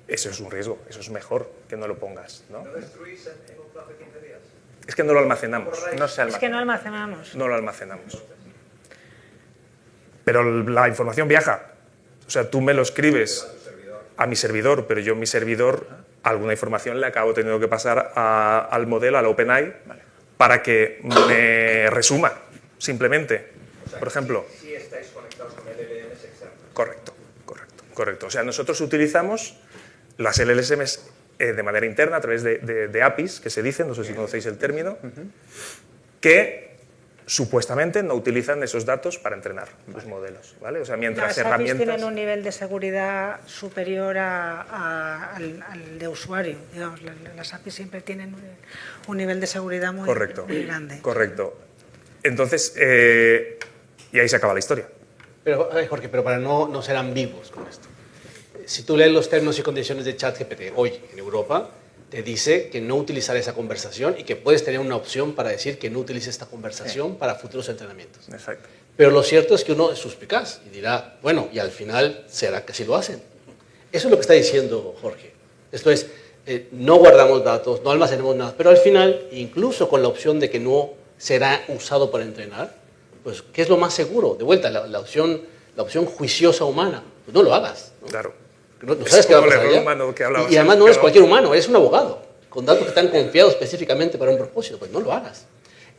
eso es un riesgo, eso es mejor que no lo pongas, ¿no? ¿Lo destruís en un plazo de 15 días? Es que no lo almacenamos, No se Es que no almacena. almacenamos. no lo almacenamos. Pero la información viaja. O sea, tú me lo escribes a mi servidor, pero yo en mi servidor alguna información le acabo teniendo que pasar al modelo, al OpenAI, para que me resuma, simplemente. Por ejemplo. Si estáis conectados con LLMs externos. Correcto. O sea, nosotros utilizamos las LLMs de manera interna a través de APIs, que se dicen, no sé si conocéis el término, que supuestamente no utilizan esos datos para entrenar los modelos, ¿vale? O sea, mientras Las APIs herramientas... tienen un nivel de seguridad superior al de usuario. Digamos, las APIs siempre tienen un nivel de seguridad muy grande. Correcto. Entonces, y ahí se acaba la historia. Pero, Jorge, pero para no ser ambiguos con esto. Si tú lees los términos y condiciones de ChatGPT hoy en Europa, te dice que no utilizar esa conversación y que puedes tener una opción para decir que no utilices esta conversación para futuros entrenamientos. Exacto. Pero lo cierto es que uno es suspicaz y dirá, bueno, y al final será que sí lo hacen. Eso es lo que está diciendo Jorge. Esto es, no guardamos datos, no almacenemos nada, pero al final, incluso con la opción de que no será usado para entrenar, pues, ¿qué es lo más seguro? De vuelta, la opción juiciosa humana, pues no lo hagas, ¿no? Claro. No sabes qué va a pasar allá. Y además no eres cualquier humano, eres un abogado, con datos que están confiados específicamente para un propósito, pues no lo hagas.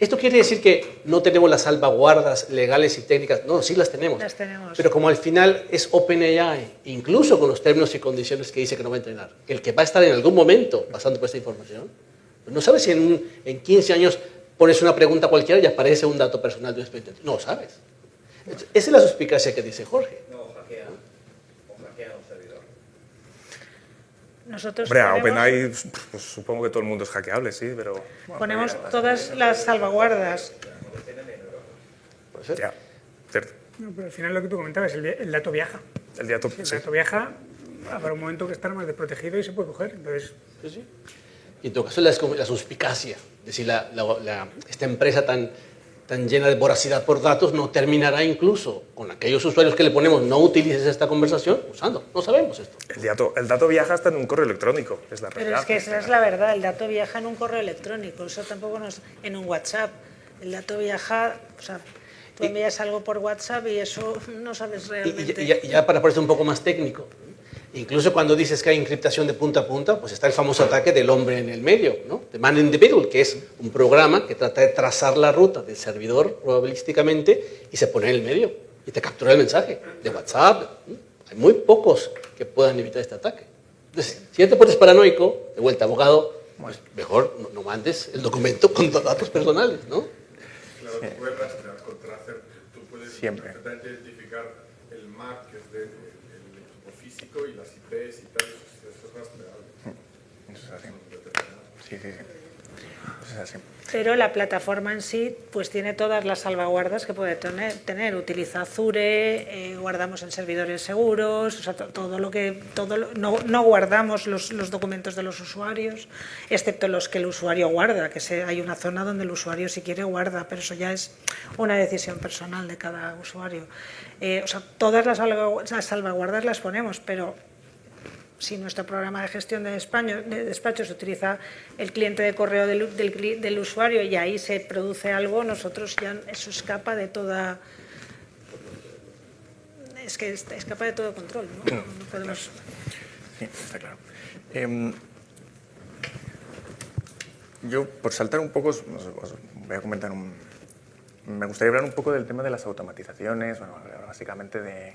¿Esto quiere decir que no tenemos las salvaguardas legales y técnicas? No, sí las tenemos. Las tenemos. Pero como al final es OpenAI, incluso con los términos y condiciones que dice que no va a entrenar, el que va a estar en algún momento pasando por esta información, pues no sabes si en 15 años pones una pregunta cualquiera y aparece un dato personal de un expediente. No lo sabes. Esa es la suspicacia que dice Jorge. No, hackea un servidor. Nosotros Hombre, a ponemos- OpenAI, pues, supongo que todo el mundo es hackeable, sí, pero... bueno, ponemos todas las salvaguardas. Puede ser. ya, cierto. No, pero al final lo que tú comentabas, el dato viaja. El día top, Si el sí. dato viaja, habrá un momento que estará más desprotegido y se puede coger. Entonces, Sí, sí. Y en todo caso la suspicacia, es decir, esta empresa tan llena de voracidad por datos no terminará incluso con aquellos usuarios que le ponemos no utilices esta conversación usando. No sabemos esto. El dato viaja hasta en un correo electrónico, es la Pero realidad. es que esa es la verdad, el dato viaja en un correo electrónico, eso tampoco no es en un WhatsApp. El dato viaja, o sea, tú envías algo por WhatsApp y eso no sabes realmente. Y ya para parecer un poco más técnico, incluso cuando dices que hay encriptación de punta a punta, pues está el famoso ataque del hombre en el medio, ¿no? The man in the middle, que es un programa que trata de trazar la ruta del servidor probabilísticamente y se pone en el medio y te captura el mensaje de WhatsApp. ¿No? Hay muy pocos que puedan evitar este ataque. Entonces, si ya te pones paranoico, de vuelta abogado, pues mejor no mandes el documento con datos personales, ¿no? Claro, tú puedes rastrear con Tracer, tú puedes Siempre. perfectamente identificar el MAC, que es del equipo físico, y las IPs y tal, eso es rastreable. Eso es así. Sí, sí, sí. Eso es así. Pero la plataforma en sí pues tiene todas las salvaguardas que puede tener. Utiliza Azure, guardamos en servidores seguros, o sea, no guardamos los documentos de los usuarios, excepto los que el usuario guarda, que hay una zona donde el usuario si quiere guarda, pero eso ya es una decisión personal de cada usuario. O sea, todas las salvaguardas las ponemos, pero si nuestro programa de gestión de despachos utiliza el cliente de correo del usuario y ahí se produce algo, nosotros ya eso escapa de toda... Es que escapa de todo control, ¿no? No podemos... Sí, está claro. Yo, por saltar un poco, os voy a comentar me gustaría hablar un poco del tema de las automatizaciones, bueno, básicamente de...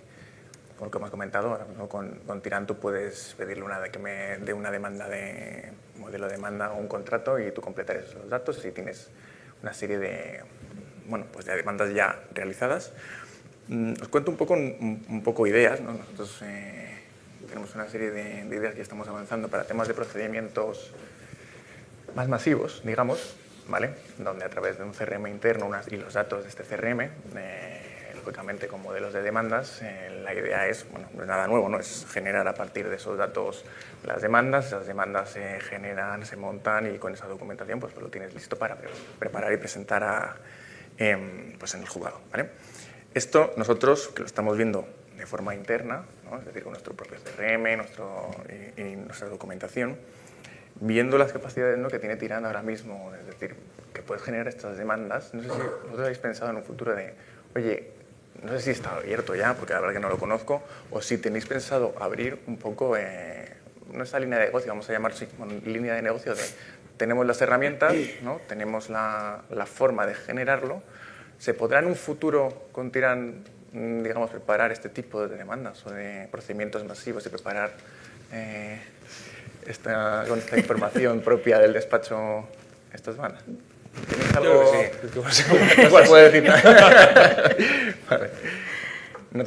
Como has comentado, ahora mismo con Tirán tú puedes pedirle de una demanda de modelo de demanda o un contrato y tú completarás los datos y tienes una serie de, de demandas ya realizadas. Os cuento un poco ideas, ¿no? Nosotros tenemos una serie de ideas que estamos avanzando para temas de procedimientos más masivos, digamos, ¿vale? Donde a través de un CRM interno y los datos de este CRM, lógicamente con modelos de demandas, la idea es, no es nada nuevo, ¿no? Es generar a partir de esos datos las demandas, esas demandas se generan, se montan y con esa documentación pues lo tienes listo para preparar y presentar pues en el juzgado, ¿vale? Esto nosotros, que lo estamos viendo de forma interna, ¿no? Es decir, con nuestro propio CRM y nuestra documentación, viendo las capacidades, ¿no?, que tiene Tirán ahora mismo, es decir, que puedes generar estas demandas, no sé si vosotros habéis pensado en un futuro de, oye, no sé si está abierto ya, porque la verdad que no lo conozco, o si tenéis pensado abrir un poco nuestra línea de negocio, vamos a llamar línea de negocio de tenemos las herramientas, ¿no? Tenemos la forma de generarlo. ¿Se podrá en un futuro con Tirán, digamos, preparar este tipo de demandas o de procedimientos masivos y preparar con esta información propia del despacho estas demandas? ¿Tenéis Yo algo? creo que sí. Igual puede decir nada. Vale. No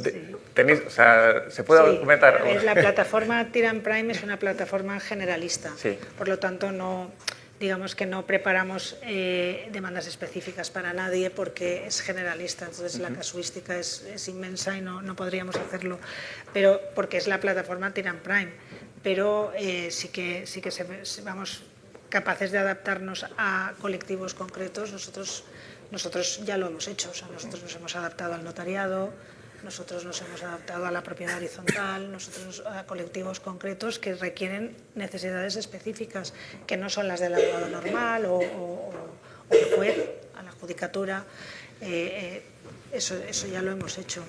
tenéis, o sea, ¿se puede Sí, comentar? la plataforma Tyrann Prime es una plataforma generalista. Sí. Por lo tanto, no, digamos que no preparamos demandas específicas para nadie porque es generalista. Entonces, la casuística es inmensa y no podríamos hacerlo. Pero porque es la plataforma Tyrann Prime. Pero sí que vamos capaces de adaptarnos a colectivos concretos. Nosotros ya lo hemos hecho. O sea, nosotros nos hemos adaptado al notariado. Nosotros nos hemos adaptado a la propiedad horizontal, nosotros a colectivos concretos que requieren necesidades específicas, que no son las del abogado normal o el juez, a la judicatura. Eso ya lo hemos hecho,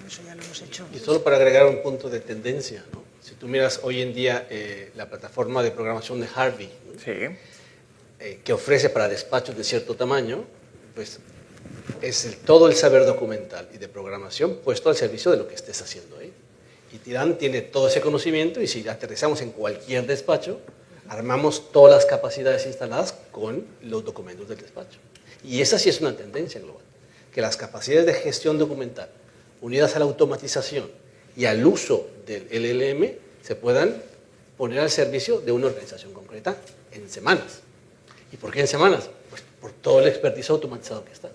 Y solo para agregar un punto de tendencia, ¿no? Si tú miras hoy en día la plataforma de programación de Harvey, ¿no? Sí. Que ofrece para despachos de cierto tamaño, pues es todo el saber documental y de programación puesto al servicio de lo que estés haciendo ahí. Y Tyrann tiene todo ese conocimiento y si aterrizamos en cualquier despacho, armamos todas las capacidades instaladas con los documentos del despacho. Y esa sí es una tendencia global, que las capacidades de gestión documental unidas a la automatización y al uso del LLM se puedan poner al servicio de una organización concreta en semanas. ¿Y por qué en semanas? Pues por todo el expertise automatizado que está.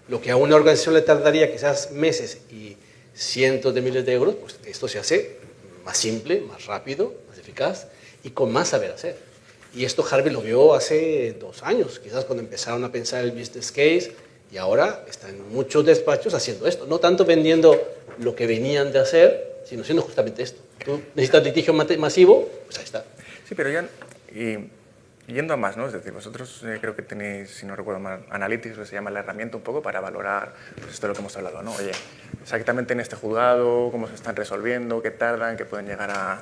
Lo que a una organización le tardaría quizás meses y cientos de miles de euros, pues esto se hace más simple, más rápido, más eficaz y con más saber hacer. Y esto Harvey lo vio hace 2 años, quizás cuando empezaron a pensar el business case, y ahora están en muchos despachos haciendo esto. No tanto vendiendo lo que venían de hacer, sino haciendo justamente esto. Tú necesitas litigio masivo, pues ahí está. Sí, pero ya yendo a más, ¿no? Es decir, vosotros creo que tenéis, si no recuerdo mal, Analytics, que se llama la herramienta un poco para valorar pues, esto de lo que hemos hablado, ¿no? Oye, exactamente en este juzgado, cómo se están resolviendo, qué tardan, qué pueden llegar a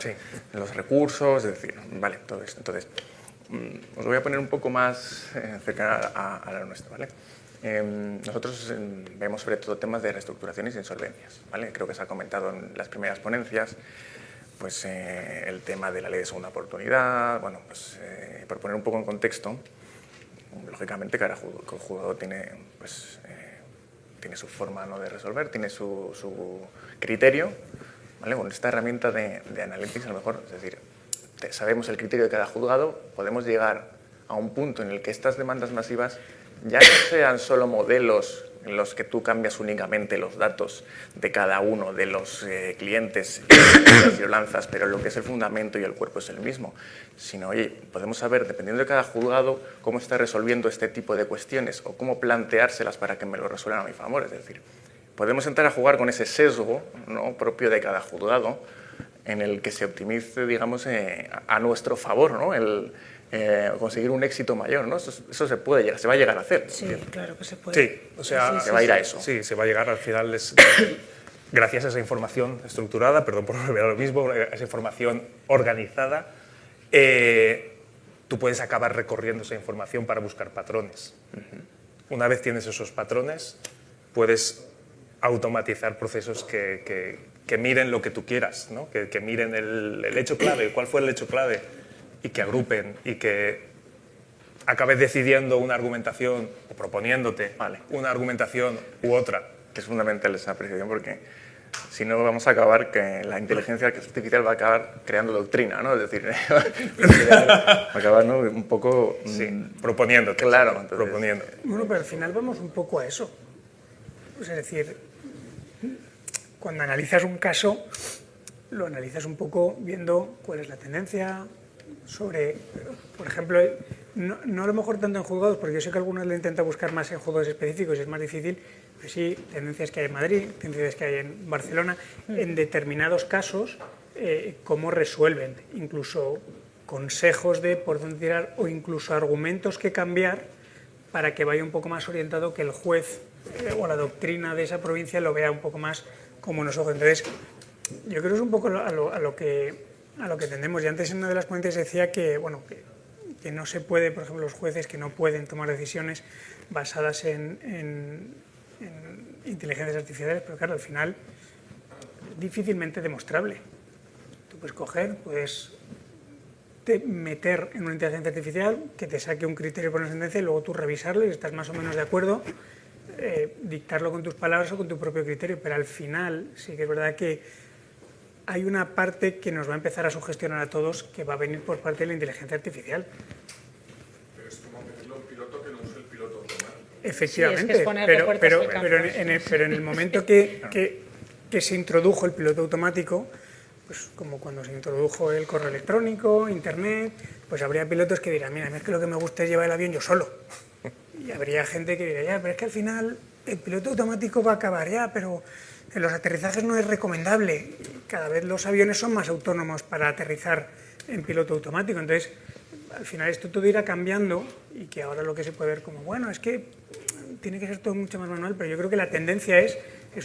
los recursos, es decir, vale, todo esto. Entonces, os lo voy a poner un poco más cercana a lo nuestro, ¿vale? Nosotros vemos sobre todo temas de reestructuraciones y insolvencias, ¿vale? Creo que se ha comentado en las primeras ponencias, pues el tema de la ley de segunda oportunidad, bueno, pues por poner un poco en contexto, lógicamente cada juzgado tiene, pues, tiene su forma, ¿no?, de resolver, tiene su criterio, ¿vale? Con esta herramienta de Analytics a lo mejor, es decir, sabemos el criterio de cada juzgado, podemos llegar a un punto en el que estas demandas masivas ya no sean solo modelos en los que tú cambias únicamente los datos de cada uno de los clientes y lo lanzas, pero lo que es el fundamento y el cuerpo es el mismo, sino, oye, podemos saber, dependiendo de cada juzgado, cómo está resolviendo este tipo de cuestiones o cómo planteárselas para que me lo resuelvan a mi favor. Es decir, podemos entrar a jugar con ese sesgo, ¿no?, propio de cada juzgado en el que se optimice, digamos, a nuestro favor, ¿no?, conseguir un éxito mayor, ¿no? Eso se puede llegar, se va a llegar a hacer. Sí, claro que se puede. Sí, o sea, se va a ir a eso. Sí, se va a llegar al final. Gracias a esa información estructurada, perdón por volver a lo mismo, a esa información organizada, tú puedes acabar recorriendo esa información para buscar patrones. Una vez tienes esos patrones, puedes automatizar procesos que miren lo que tú quieras, ¿no? Que miren el hecho clave, cuál fue el hecho clave, y que agrupen y que acabes decidiendo una argumentación o proponiéndote una argumentación u otra. Que es fundamental esa apreciación porque si no vamos a acabar que la inteligencia artificial va a acabar creando doctrina, ¿no? Es decir, va a acabar, ¿no?, un poco... proponiéndote. Claro, entonces, proponiendo. Bueno, pero al final vamos un poco a eso. Pues es decir, cuando analizas un caso, lo analizas un poco viendo cuál es la tendencia sobre, por ejemplo, no a lo mejor tanto en juzgados, porque yo sé que algunos lo intentan buscar más en juzgados específicos y es más difícil, pero sí, tendencias que hay en Madrid, tendencias que hay en Barcelona, en determinados casos, cómo resuelven, incluso consejos de por dónde tirar o incluso argumentos que cambiar para que vaya un poco más orientado, que el juez o la doctrina de esa provincia lo vea un poco más como nosotros. Entonces, yo creo que es un poco a lo que tendemos. Y antes en una de las ponencias decía que, bueno, que no se puede, por ejemplo, los jueces que no pueden tomar decisiones basadas en inteligencias artificiales, pero claro, al final es difícilmente demostrable. Tú puedes coger, puedes meter en una inteligencia artificial que te saque un criterio por una sentencia y luego tú revisarlo y estás más o menos de acuerdo, dictarlo con tus palabras o con tu propio criterio, pero al final sí que es verdad que hay una parte que nos va a empezar a sugestionar a todos que va a venir por parte de la inteligencia artificial. Pero es como pedirle a un piloto que no use el piloto automático. Efectivamente, Sí, es que es ponerle puertas al campo. pero en el momento que se introdujo el piloto automático, pues como cuando se introdujo el correo electrónico, internet, pues habría pilotos que dirán, mira, a mí es que lo que me gusta es llevar el avión yo solo. Y habría gente que diría, ya, pero es que al final el piloto automático va a acabar ya, pero en los aterrizajes no es recomendable. Cada vez los aviones son más autónomos para aterrizar en piloto automático. Entonces, al final esto todo irá cambiando y que ahora lo que se puede ver como, bueno, es que tiene que ser todo mucho más manual, pero yo creo que la tendencia es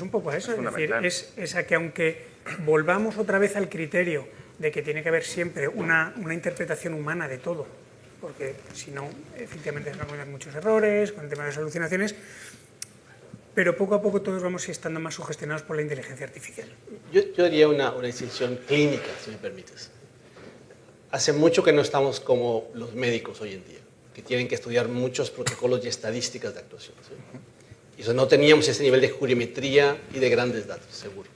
un poco a eso, es decir, es a que aunque volvamos otra vez al criterio de que tiene que haber siempre una interpretación humana de todo, porque si no, efectivamente se van a cometer muchos errores con el tema de las alucinaciones, pero poco a poco todos vamos estando más sugestionados por la inteligencia artificial. Yo haría una distinción clínica, si me permites. Hace mucho que no estamos como los médicos hoy en día, que tienen que estudiar muchos protocolos y estadísticas de actuación. ¿Sí? Y eso no teníamos ese nivel de jurimetría y de grandes datos, seguro.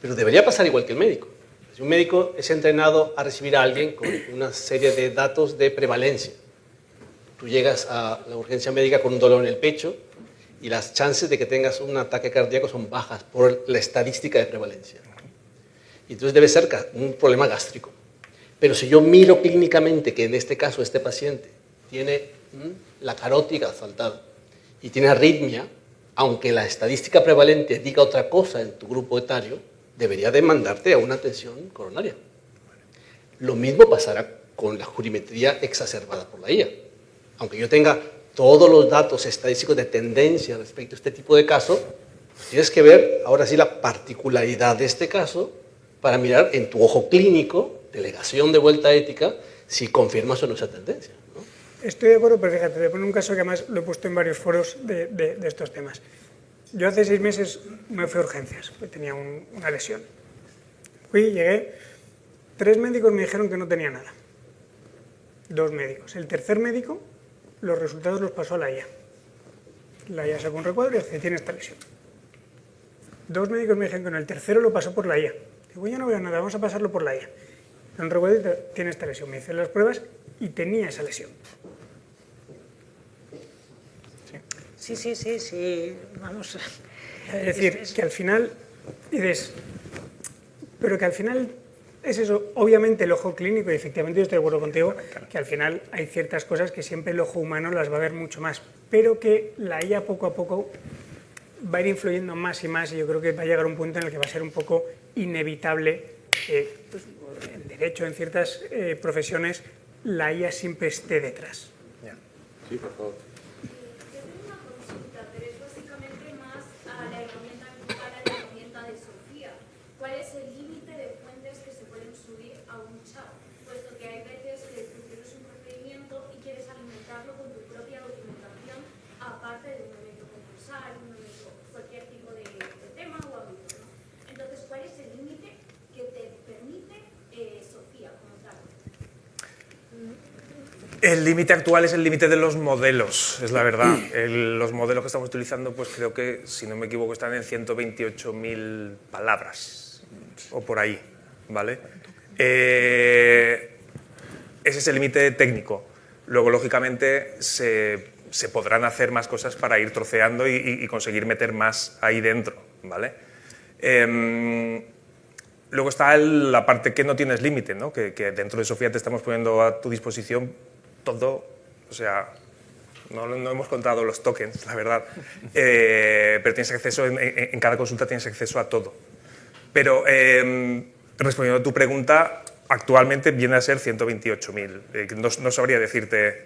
Pero debería pasar igual que el médico. Si un médico es entrenado a recibir a alguien con una serie de datos de prevalencia, tú llegas a la urgencia médica con un dolor en el pecho y las chances de que tengas un ataque cardíaco son bajas por la estadística de prevalencia. Y entonces debe ser un problema gástrico. Pero si yo miro clínicamente que en este caso este paciente tiene la carótida saltada y tiene arritmia, aunque la estadística prevalente diga otra cosa en tu grupo etario, debería demandarte a una atención coronaria. Lo mismo pasará con la jurimetría exacerbada por la IA. Aunque yo tenga todos los datos estadísticos de tendencia respecto a este tipo de caso, tienes que ver ahora sí la particularidad de este caso para mirar en tu ojo clínico, delegación de vuelta ética, si confirmas o no esa tendencia, ¿no? Estoy de acuerdo, pero fíjate, te voy a poner un caso que además lo he puesto en varios foros de estos temas. Yo hace 6 meses me fui a urgencias, porque tenía una lesión. Llegué, 3 médicos me dijeron que no tenía nada. 2 médicos. El tercer médico, los resultados los pasó a la IA. La IA sacó un recuadro y dice, tiene esta lesión. 2 médicos me dijeron que no, el tercero lo pasó por la IA. Digo, yo no veo nada, vamos a pasarlo por la IA. Un recuadro y tiene esta lesión. Me hice las pruebas y tenía esa lesión. Sí, vamos. Es decir, que al final dices, pero que al final es eso, obviamente el ojo clínico, y efectivamente yo estoy de acuerdo contigo, que al final hay ciertas cosas que siempre el ojo humano las va a ver mucho más, pero que la IA poco a poco va a ir influyendo más y más, y yo creo que va a llegar un punto en el que va a ser un poco inevitable, pues, en derecho, en ciertas profesiones, la IA siempre esté detrás. Sí, por favor. ¿Cuál es el límite de fuentes que se pueden subir a un chat? Puesto que hay veces que tú tienes un procedimiento y quieres alimentarlo con tu propia documentación, aparte de un evento concursal, cualquier tipo de tema o ámbito, ¿no? Entonces, ¿cuál es el límite que te permite Sofía como tal? El límite actual es el límite de los modelos, es la verdad. Los modelos que estamos utilizando, pues creo que, si no me equivoco, están en 128.000 palabras. O por ahí, ¿vale? Ese es el límite técnico. Luego, lógicamente, se podrán hacer más cosas para ir troceando y conseguir meter más ahí dentro, ¿vale? Luego está la parte que no tienes límite, ¿no? Que dentro de Sofía te estamos poniendo a tu disposición todo, o sea, no hemos contado los tokens, la verdad, pero tienes acceso, en cada consulta tienes acceso a todo. Pero respondiendo a tu pregunta, actualmente viene a ser 128.000. No sabría decirte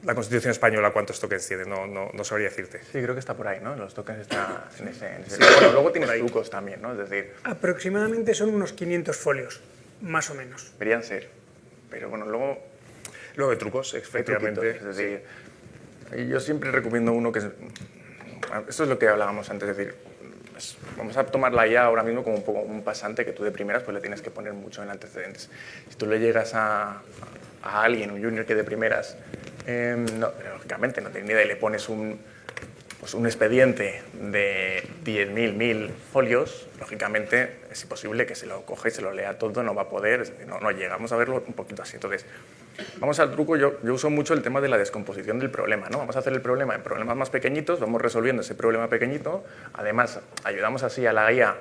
la Constitución española cuántos tokens tiene, no sabría decirte. Sí, creo que está por ahí, ¿no? Los tokens están en ese... Bueno, luego tienes trucos también, ¿no? Es decir... Aproximadamente son unos 500 folios, más o menos. Deberían ser, pero bueno, luego... Luego hay trucos, efectivamente. Es decir, yo siempre recomiendo uno que es... Esto es lo que hablábamos antes, es decir, pues vamos a tomarla ya ahora mismo como un poco un pasante que tú de primeras pues le tienes que poner mucho en antecedentes. Si tú le llegas a alguien, un junior que de primeras, no, lógicamente no tiene ni idea y le pones un expediente de 10.000, 1.000 folios, lógicamente es imposible que se lo coja y se lo lea todo, no va a poder, es decir, no llega, vamos a verlo un poquito así. Entonces, vamos al truco, yo uso mucho el tema de la descomposición del problema, ¿no? Vamos a hacer el problema en problemas más pequeñitos, vamos resolviendo ese problema pequeñito, además ayudamos así a la guía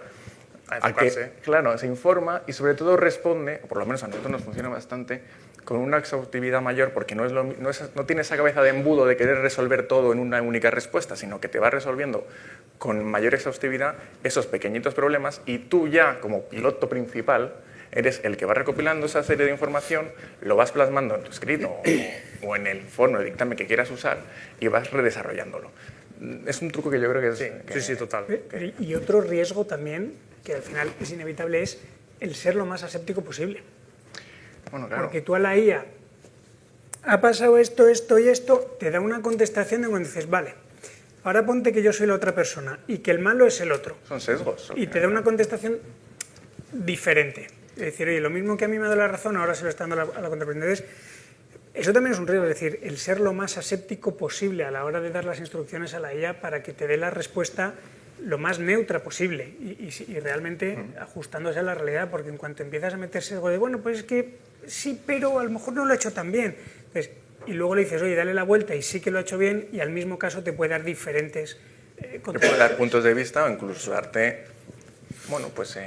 a que, claro, se informa y sobre todo responde, o por lo menos a nosotros nos funciona bastante, con una exhaustividad mayor, porque no tiene esa cabeza de embudo de querer resolver todo en una única respuesta, sino que te va resolviendo con mayor exhaustividad esos pequeñitos problemas y tú ya, como piloto principal, eres el que va recopilando esa serie de información, lo vas plasmando en tu escrito o en el foro de dictamen que quieras usar y vas redesarrollándolo. Es un truco que yo creo que es... Sí, total. Y otro riesgo también, que al final es inevitable, es el ser lo más aséptico posible. Bueno, claro. Porque tú a la IA, ha pasado esto, esto y esto, te da una contestación de cuando dices, vale, ahora ponte que yo soy la otra persona y que el malo es el otro. Son sesgos. Y te da una contestación diferente. Es decir, oye, lo mismo que a mí me da la razón, ahora se lo está dando a la contraparte. Entonces, eso también es un riesgo, es decir, el ser lo más aséptico posible a la hora de dar las instrucciones a la IA para que te dé la respuesta lo más neutra posible y realmente ajustándose a la realidad, porque en cuanto empiezas a meter sesgo de, bueno, pues es que sí, pero a lo mejor no lo ha hecho tan bien. Entonces, y luego le dices, oye, dale la vuelta y sí que lo ha hecho bien, y al mismo caso te puede dar diferentes te puede dar puntos de vista o incluso darte, bueno, pues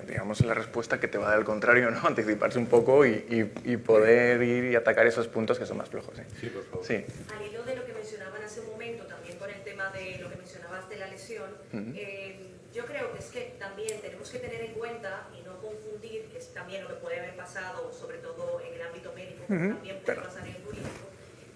digamos la respuesta que te va a dar al contrario, ¿no? Anticiparse un poco y poder ir y atacar esos puntos que son más flojos. Sí, por favor. Sí. Al hilo de lo que mencionaban hace un momento, también con el tema de lo que mencionabas de la lesión, yo creo que es que también tenemos que tener en cuenta y no confundir, que es también lo que puede haber pasado, sobre todo en el ámbito médico, también puede pasar en el jurídico,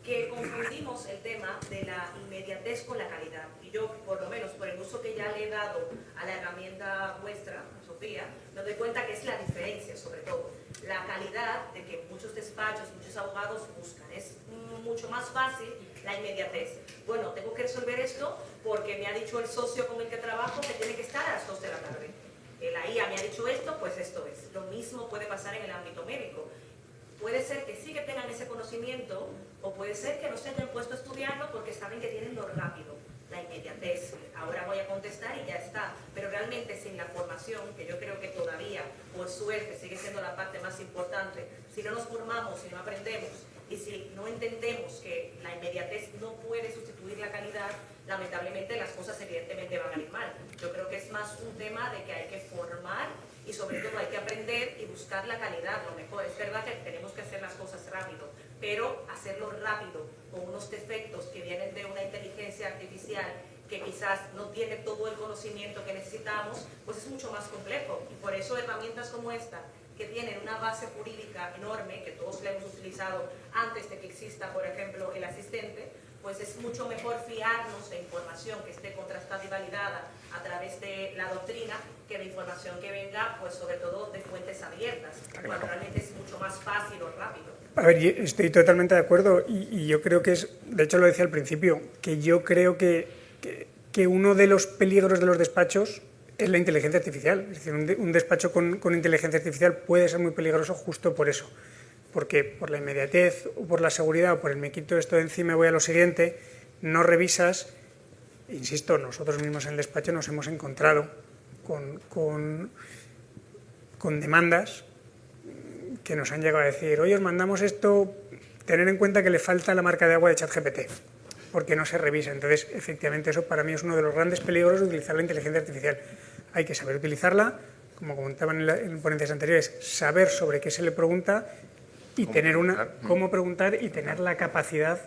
que confundimos el tema de la inmediatez con la calidad. Y yo, por lo menos, por el uso que ya le he dado a la herramienta vuestra, Sofía, me doy cuenta que es la diferencia, sobre todo. La calidad de que muchos despachos, muchos abogados buscan. Es mucho más fácil la inmediatez. Bueno, tengo que resolver esto porque me ha dicho el socio con el que trabajo que tiene que estar a las 2 de la tarde. La IA me ha dicho esto, pues esto es. Lo mismo puede pasar en el ámbito médico. Puede ser que sí que tengan ese conocimiento o puede ser que no se hayan puesto a estudiarlo porque saben que tienen lo rápido, la inmediatez. Ahora voy a contestar y ya está. Pero realmente sin la formación, que yo creo que todavía, por suerte, sigue siendo la parte más importante, si no nos formamos, si no aprendemos y si no entendemos que la inmediatez no puede sustituir la calidad, lamentablemente las cosas evidentemente van a ir mal. Yo creo que es más un tema de que hay que formar y sobre todo hay que aprender y buscar la calidad, lo mejor. Es verdad que tenemos que hacer las cosas rápido, pero hacerlo rápido, con unos defectos que vienen de una inteligencia artificial que quizás no tiene todo el conocimiento que necesitamos, pues es mucho más complejo. Y por eso herramientas como esta, que tienen una base jurídica enorme, que todos la hemos utilizado antes de que exista, por ejemplo, el asistente, pues es mucho mejor fiarnos de información que esté contrastada y validada a través de la doctrina que de información que venga, pues sobre todo de fuentes abiertas, cuando realmente es mucho más fácil o rápido. A ver, estoy totalmente de acuerdo y yo creo que es, de hecho lo decía al principio, que yo creo que uno de los peligros de los despachos es la inteligencia artificial. Es decir, un despacho con inteligencia artificial puede ser muy peligroso justo por eso. Porque por la inmediatez o por la seguridad o por el me quito esto de encima y voy a lo siguiente, no revisas. Insisto, nosotros mismos en el despacho nos hemos encontrado con demandas que nos han llegado a decir, oye, os mandamos esto, tener en cuenta que le falta la marca de agua de ChatGPT, porque no se revisa. Entonces, efectivamente, eso para mí es uno de los grandes peligros de utilizar la inteligencia artificial. Hay que saber utilizarla, como comentaban en ponencias anteriores, saber sobre qué se le pregunta y tener cómo preguntar y tener la capacidad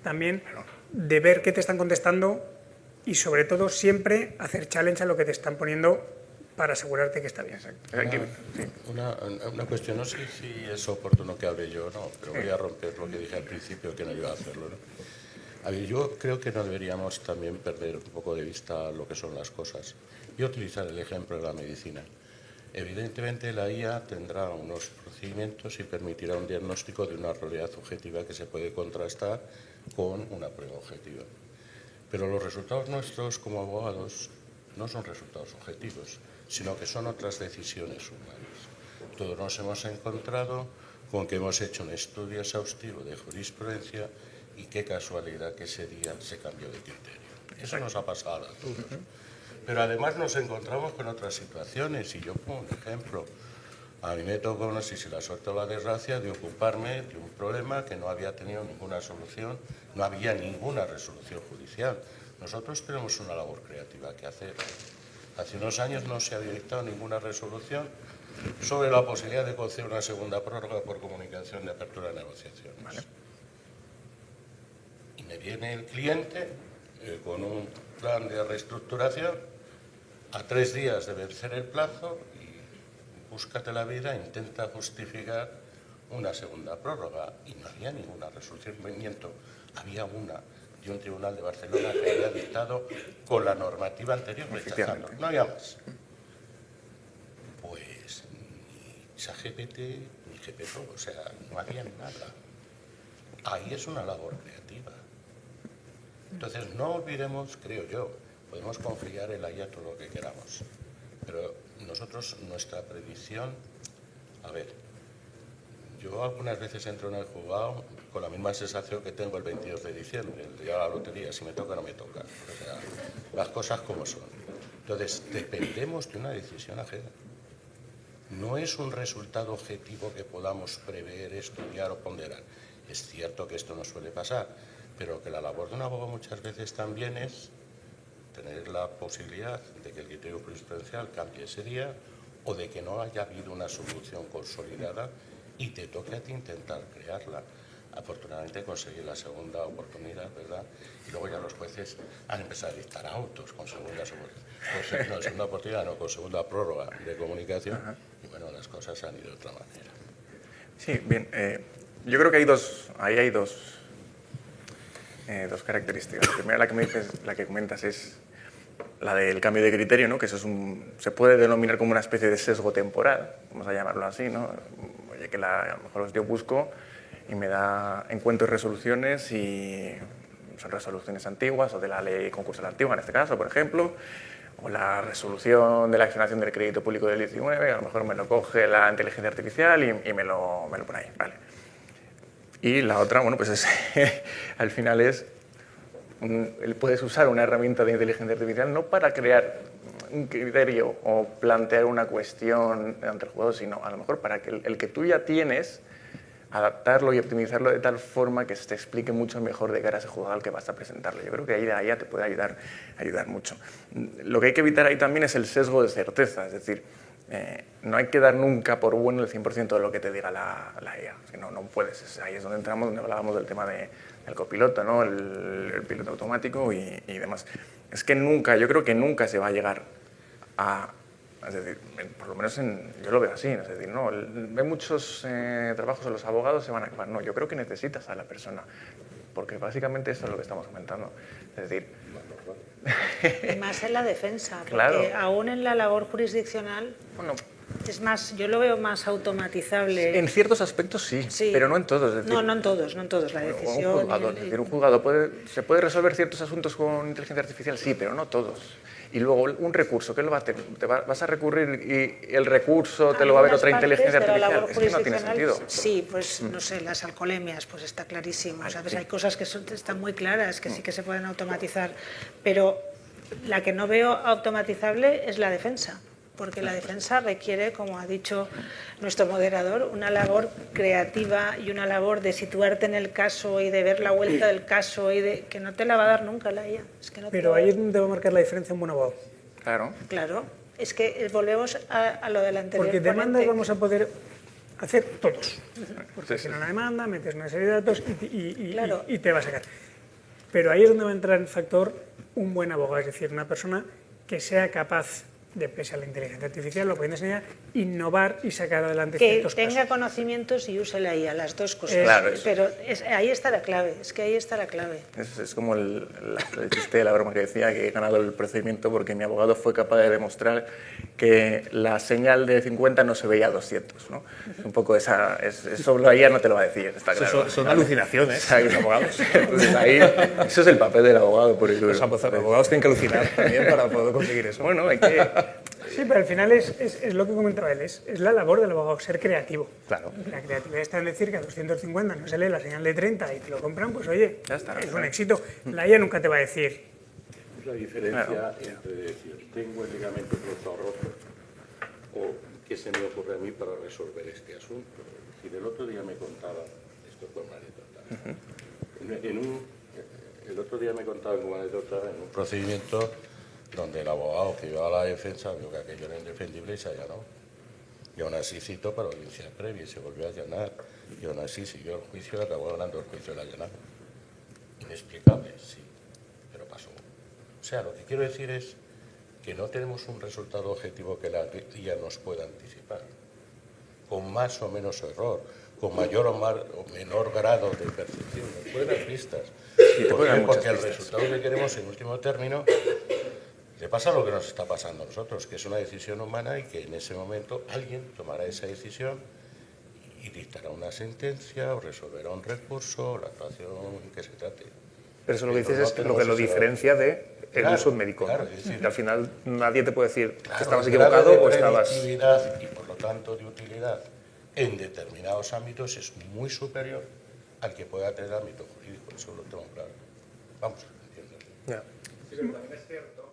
también de ver qué te están contestando y sobre todo siempre hacer challenge a lo que te están poniendo para asegurarte que está bien. Una cuestión, no sé si es oportuno que hable yo o no, pero voy a romper lo que dije al principio, que no iba a hacerlo, ¿no? A ver, yo creo que no deberíamos también perder un poco de vista lo que son las cosas. Voy a utilizar el ejemplo de la medicina. Evidentemente la IA tendrá unos procedimientos y permitirá un diagnóstico de una realidad objetiva que se puede contrastar con una prueba objetiva. Pero los resultados nuestros como abogados no son resultados objetivos, sino que son otras decisiones humanas. Todos nos hemos encontrado con que hemos hecho un estudio exhaustivo de jurisprudencia y qué casualidad que ese día se cambió de criterio. Eso nos ha pasado a todos. Pero además nos encontramos con otras situaciones, y yo pongo un ejemplo. A mí me tocó, no sé si la suerte o la desgracia, de ocuparme de un problema que no había tenido ninguna solución, no había ninguna resolución judicial. Nosotros tenemos una labor creativa que hacer. Hace unos años no se había dictado ninguna resolución sobre la posibilidad de conceder una segunda prórroga por comunicación de apertura de negociaciones. ¿Vale? Y me viene el cliente con un plan de reestructuración a 3 días de vencer el plazo y búscate la vida, intenta justificar una segunda prórroga. Y no había ninguna resolución, miento, había una de un tribunal de Barcelona que había dictado con la normativa anterior rechazando. No había más. Pues ni ChatGPT ni GPT, o sea, no había nada. Ahí es una labor creativa. Entonces, no olvidemos, creo yo, podemos confiar en la IA todo lo que queramos, pero nosotros, nuestra predicción, a ver, yo algunas veces entro en el juzgado con la misma sensación que tengo el 22 de diciembre, el día de la lotería, si me toca no me toca, o sea, las cosas como son. Entonces, dependemos de una decisión ajena. No es un resultado objetivo que podamos prever, estudiar o ponderar. Es cierto que esto no suele pasar, pero que la labor de un abogado muchas veces también es tener la posibilidad de que el criterio jurisprudencial cambie ese día o de que no haya habido una solución consolidada y te toque a ti intentar crearla. Afortunadamente conseguí la segunda oportunidad, ¿verdad? Y luego ya los jueces han empezado a dictar autos con segunda oportunidad, no, con segunda prórroga de comunicación. Y bueno, las cosas han ido de otra manera. Sí, bien. Yo creo que hay dos características. La primera, la que comentas, es la del cambio de criterio, ¿no? Que eso se puede denominar como una especie de sesgo temporal, vamos a llamarlo así, ¿no? Oye, que a lo mejor yo busco y me encuentro resoluciones y son resoluciones antiguas o de la ley concursal antigua, en este caso, por ejemplo, o la resolución de la accionación del crédito público del 19, a lo mejor me lo coge la inteligencia artificial y me lo pone ahí, ¿vale? Y la otra, bueno, pues al final puedes usar una herramienta de inteligencia artificial no para crear un criterio o plantear una cuestión ante el juzgado, sino a lo mejor para que el que tú ya tienes, adaptarlo y optimizarlo de tal forma que se te explique mucho mejor de cara a ese juzgado al que vas a presentarlo. Yo creo que ahí de IA te puede ayudar mucho. Lo que hay que evitar ahí también es el sesgo de certeza, es decir, no hay que dar nunca por bueno el 100% de lo que te diga la IA, si no, no puedes. Ahí es donde entramos, donde hablábamos del tema del copiloto, ¿no? el piloto automático y demás. Es que yo creo que nunca se va a llegar a... Es decir, por lo menos yo lo veo así, es decir, no, hay muchos trabajos en los abogados se van a acabar. No, yo creo que necesitas a la persona, porque básicamente eso es lo que estamos comentando. Es decir... Y más en la defensa, porque claro, aún en la labor jurisdiccional, bueno, es más, yo lo veo más automatizable. En ciertos aspectos sí, pero no en todos. Es decir, no en todos, la decisión... Un juzgado se puede resolver ciertos asuntos con inteligencia artificial, sí, pero no todos. Y luego un recurso, ¿qué lo va a hacer? Vas a recurrir y el recurso te lo va a ver otra inteligencia artificial. Es que no tiene sentido. Sí, pues no sé, las alcoholemias, pues está clarísimo. ¿Sabes? Sí. Hay cosas que están muy claras, que sí que se pueden automatizar, pero la que no veo automatizable es la defensa. Porque la defensa requiere, como ha dicho nuestro moderador, una labor creativa y una labor de situarte en el caso y de ver la vuelta del caso y de que no te la va a dar nunca la IA. Es que no. Pero ahí es donde va a marcar la diferencia un buen abogado. Claro. Claro. Es que volvemos a lo del anterior. Porque demandas vamos a poder hacer todos. Porque si no una demanda, metes una serie de datos y te va a sacar. Pero ahí es donde va a entrar en factor un buen abogado, es decir, una persona que sea capaz pese a la inteligencia artificial, lo pueden enseñar, innovar y sacar adelante Que ciertos tenga casos. conocimientos y use la IA, las dos cosas. Claro, pero ahí está la clave, es que ahí está la clave. Es como el chiste de la broma que decía que he ganado el procedimiento porque mi abogado fue capaz de demostrar que la señal de 50 no se veía a 200, ¿no? Un poco eso la IA no te lo va a decir, está claro. Son alucinaciones, los abogados. Entonces, ahí, eso es el papel del abogado, por el Los abogados tienen que alucinar también para poder conseguir eso. Bueno, hay que... Sí, pero al final es lo que comentaba él, es la labor del abogado, ser creativo. Claro. La creatividad está en decir que a 250 no se lee la señal de 30 y te lo compran, pues oye, Ya está, es un claro. éxito. La IA nunca te va a decir, Es la diferencia entre decir, tengo el ligamento cruzado roto o qué se me ocurre a mí para resolver este asunto. Es decir, el otro día me contaba, esto fue una anécdota, el otro día me contaba como anécdota en un procedimiento donde el abogado que iba a la defensa vio que aquello era indefendible y se allanó. Y aún así citó para audiencia previa y se volvió a allanar. Y aún así siguió el juicio y acabó ganando el juicio del allanado. Inexplicable, sí, pero pasó. O sea, lo que quiero decir es que no tenemos un resultado objetivo que la IA nos pueda anticipar, con más o menos error, con mayor o menor grado de percepción. Nos puede dar pistas. ¿Por qué? Porque el resultado que queremos en último término le pasa lo que nos está pasando a nosotros, que es una decisión humana y que en ese momento alguien tomará esa decisión y dictará una sentencia o resolverá un recurso o la actuación que se trate. Pero eso lo que Pero dices no es lo que tenemos lo ese diferencia del Claro, uso médico. claro, ¿no? es decir, Que al final nadie te puede decir que Claro, estabas el grado equivocado de o estabas... predictividad y por lo tanto de utilidad en determinados ámbitos es muy superior al que pueda tener el ámbito jurídico, eso lo tengo claro. Vamos, entiendo. Ya. Sí, pero también es cierto